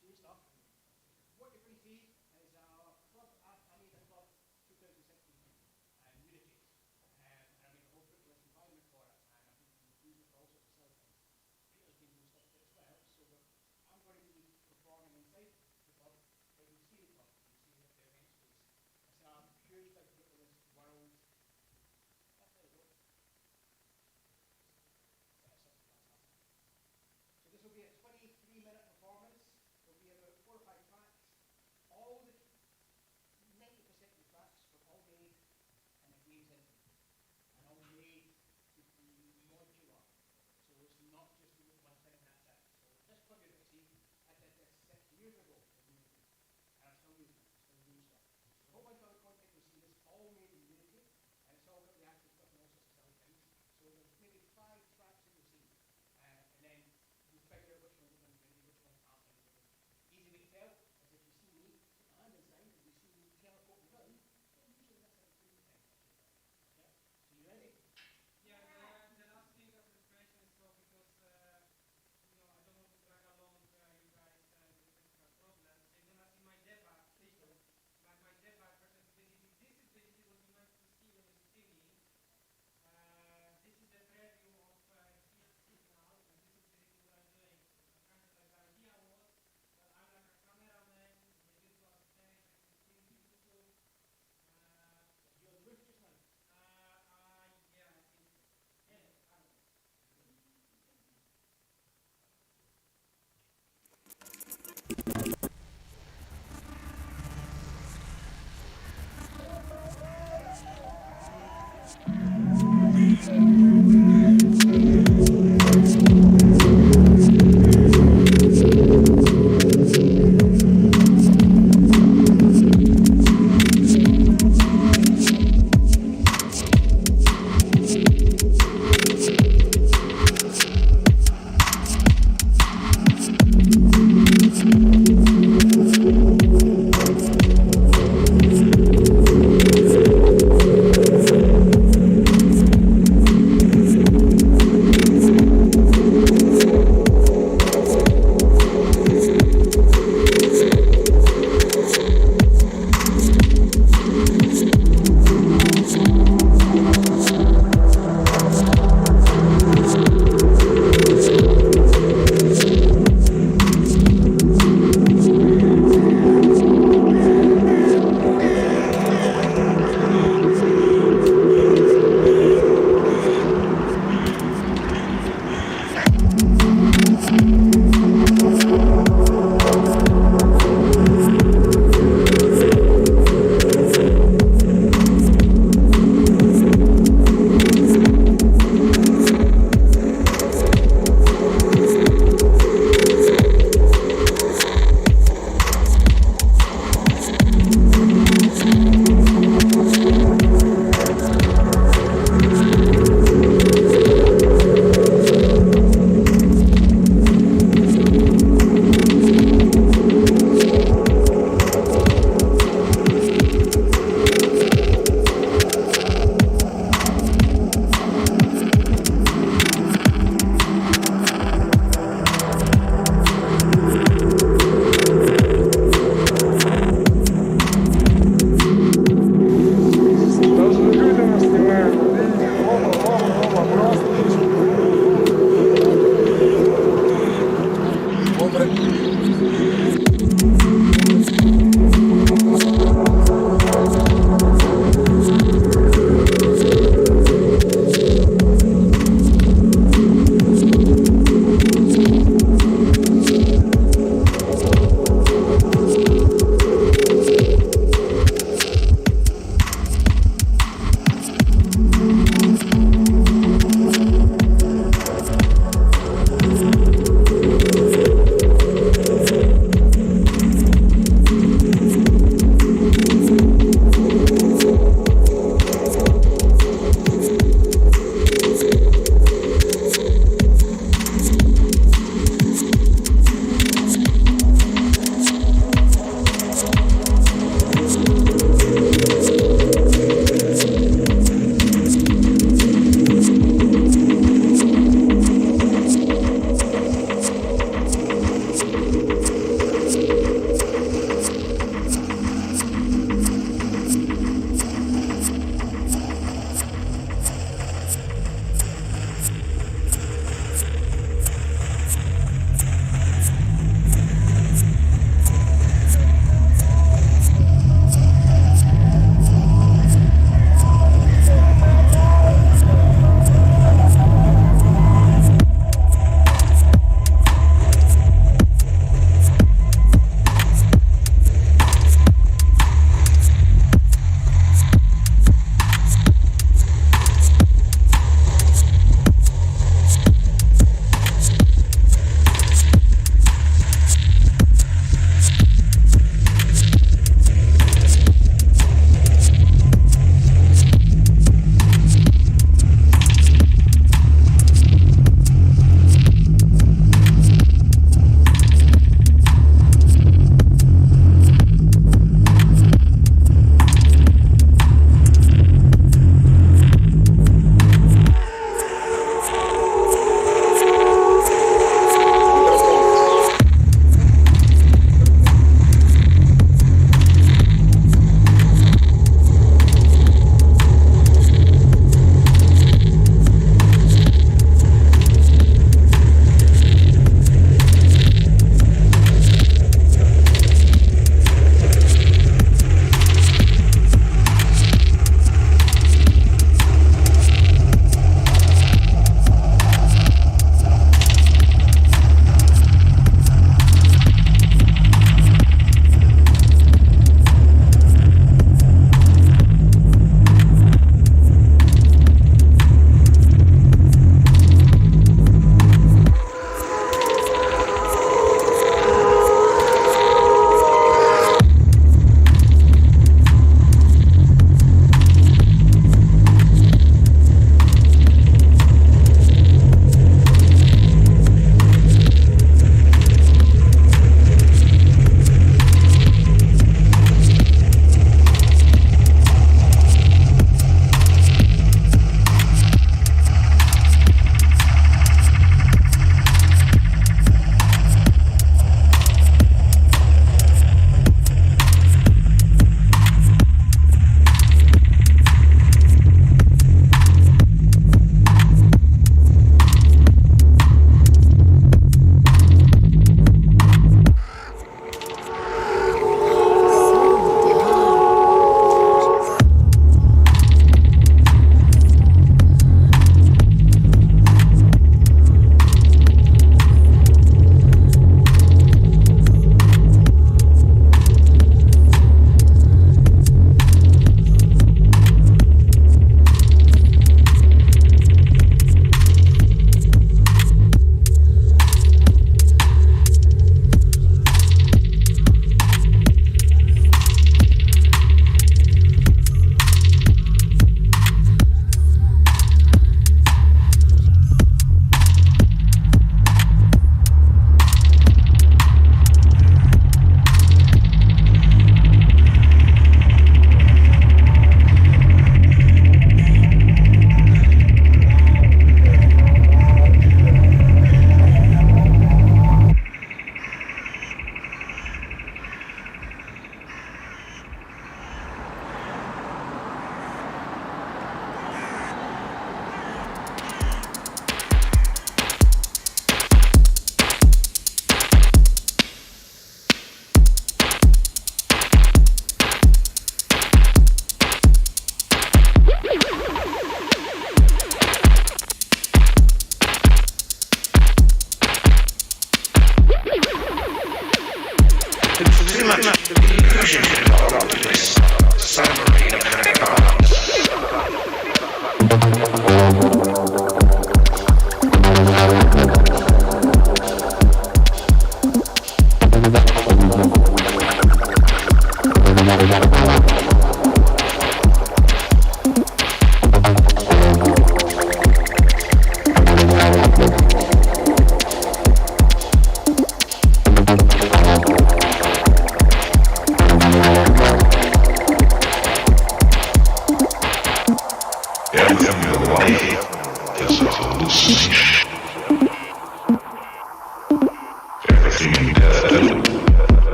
doing stuff, what you're going to see is a club, I made a club 2016 communities. And I made a whole Brickless environment for it, and I've been using it for all sorts of silly things. Peter's been doing stuff with it as well, so I'm going to be performing inside the club, but you see the club, you see the event space. It's a huge big Brickless world. Oh, there we go. So this will be a 20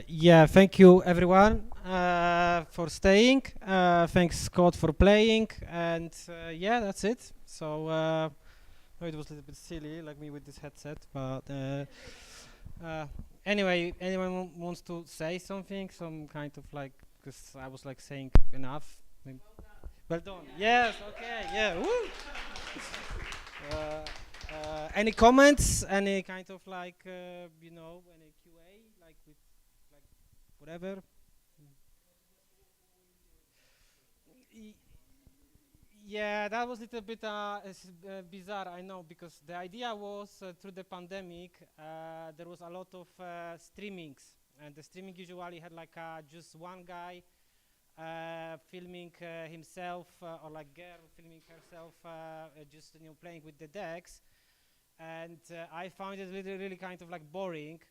Yeah, thank you everyone for staying. Thanks Scott for playing, and yeah, that's it. So no, it was a little bit silly, like me with this headset, but anyway, anyone wants to say something? Some kind of like, because I was like saying enough. Maybe. Well done. Yes. Okay. Yeah. Woo. Any comments? Any kind of like you know, any QA like with like whatever. Y- Yeah, that was a little bit bizarre, I know, because the idea was through the pandemic, there was a lot of streamings, and the streaming usually had like just one guy filming himself, or like girl filming herself, just playing with the decks. And I found it really kind of like boring.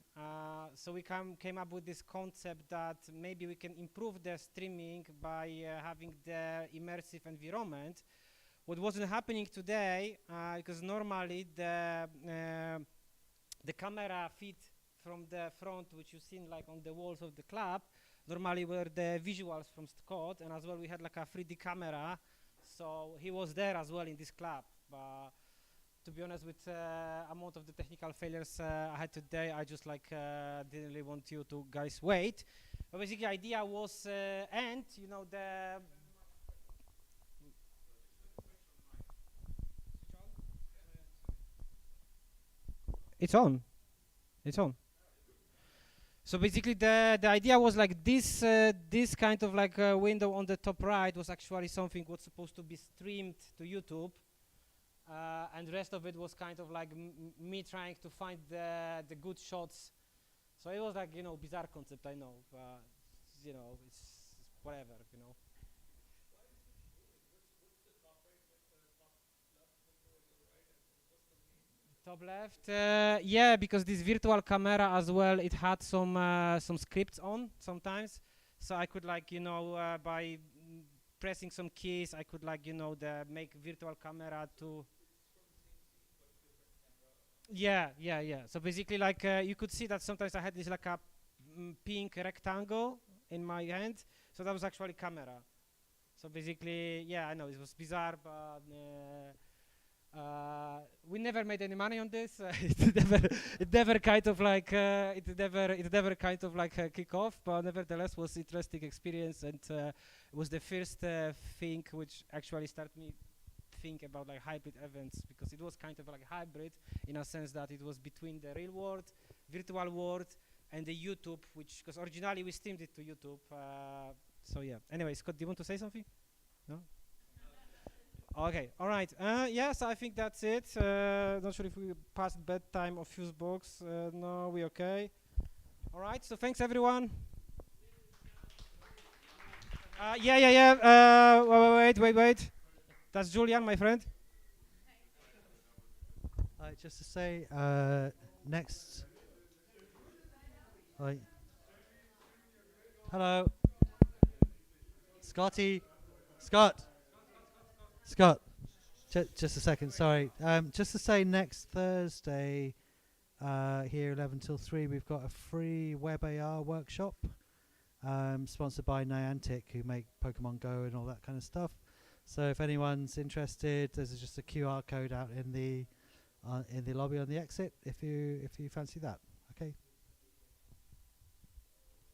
So we came up with this concept that maybe we can improve the streaming by having the immersive environment. What wasn't happening today, because normally the camera feed from the front, which you've seen like on the walls of the club, normally were the visuals from Scott, and as well we had like a 3D camera, so he was there as well in this club. But to be honest, with amount of the technical failures I had today, I just like didn't really want you to guys wait. But basically, idea was and you know the. It's on. It's on. So basically, the idea was like this kind of like window on the top right was actually something was supposed to be streamed to YouTube. And the rest of it was kind of like me trying to find the good shots. So it was like, you know, bizarre concept, I know, but you know, it's whatever, you know. Top left, yeah, because this virtual camera as well, it had some scripts on sometimes, so I could like, you know, by pressing some keys, I could like, you know, make virtual camera to. Yeah. So basically, like you could see that sometimes I had this like a pink rectangle in my hand, so that was actually camera. So basically, yeah, I know it was bizarre, but we never made any money on this. It never kind of like it never kind of like kick off. But nevertheless, was interesting experience, and it was the first thing which actually started me think about like hybrid events, because it was kind of like hybrid in a sense that it was between the real world, virtual world, and the YouTube, which because originally we streamed it to YouTube. So yeah. Anyway, Scott, do you want to say something? No. Okay. All right. Yes, I think that's it. Not sure if we passed bedtime or fuse box. No, we okay. All right. So thanks everyone. Yeah. Wait. That's Julian, my friend. Just to say, next. Hi. Hello. Scotty. Scott. Just a second, sorry. Just to say, next Thursday, here 11 till 3, we've got a free web AR workshop, sponsored by Niantic, who make Pokemon Go and all that kind of stuff. So if anyone's interested, there's just a QR code out in the lobby on the exit if you fancy that.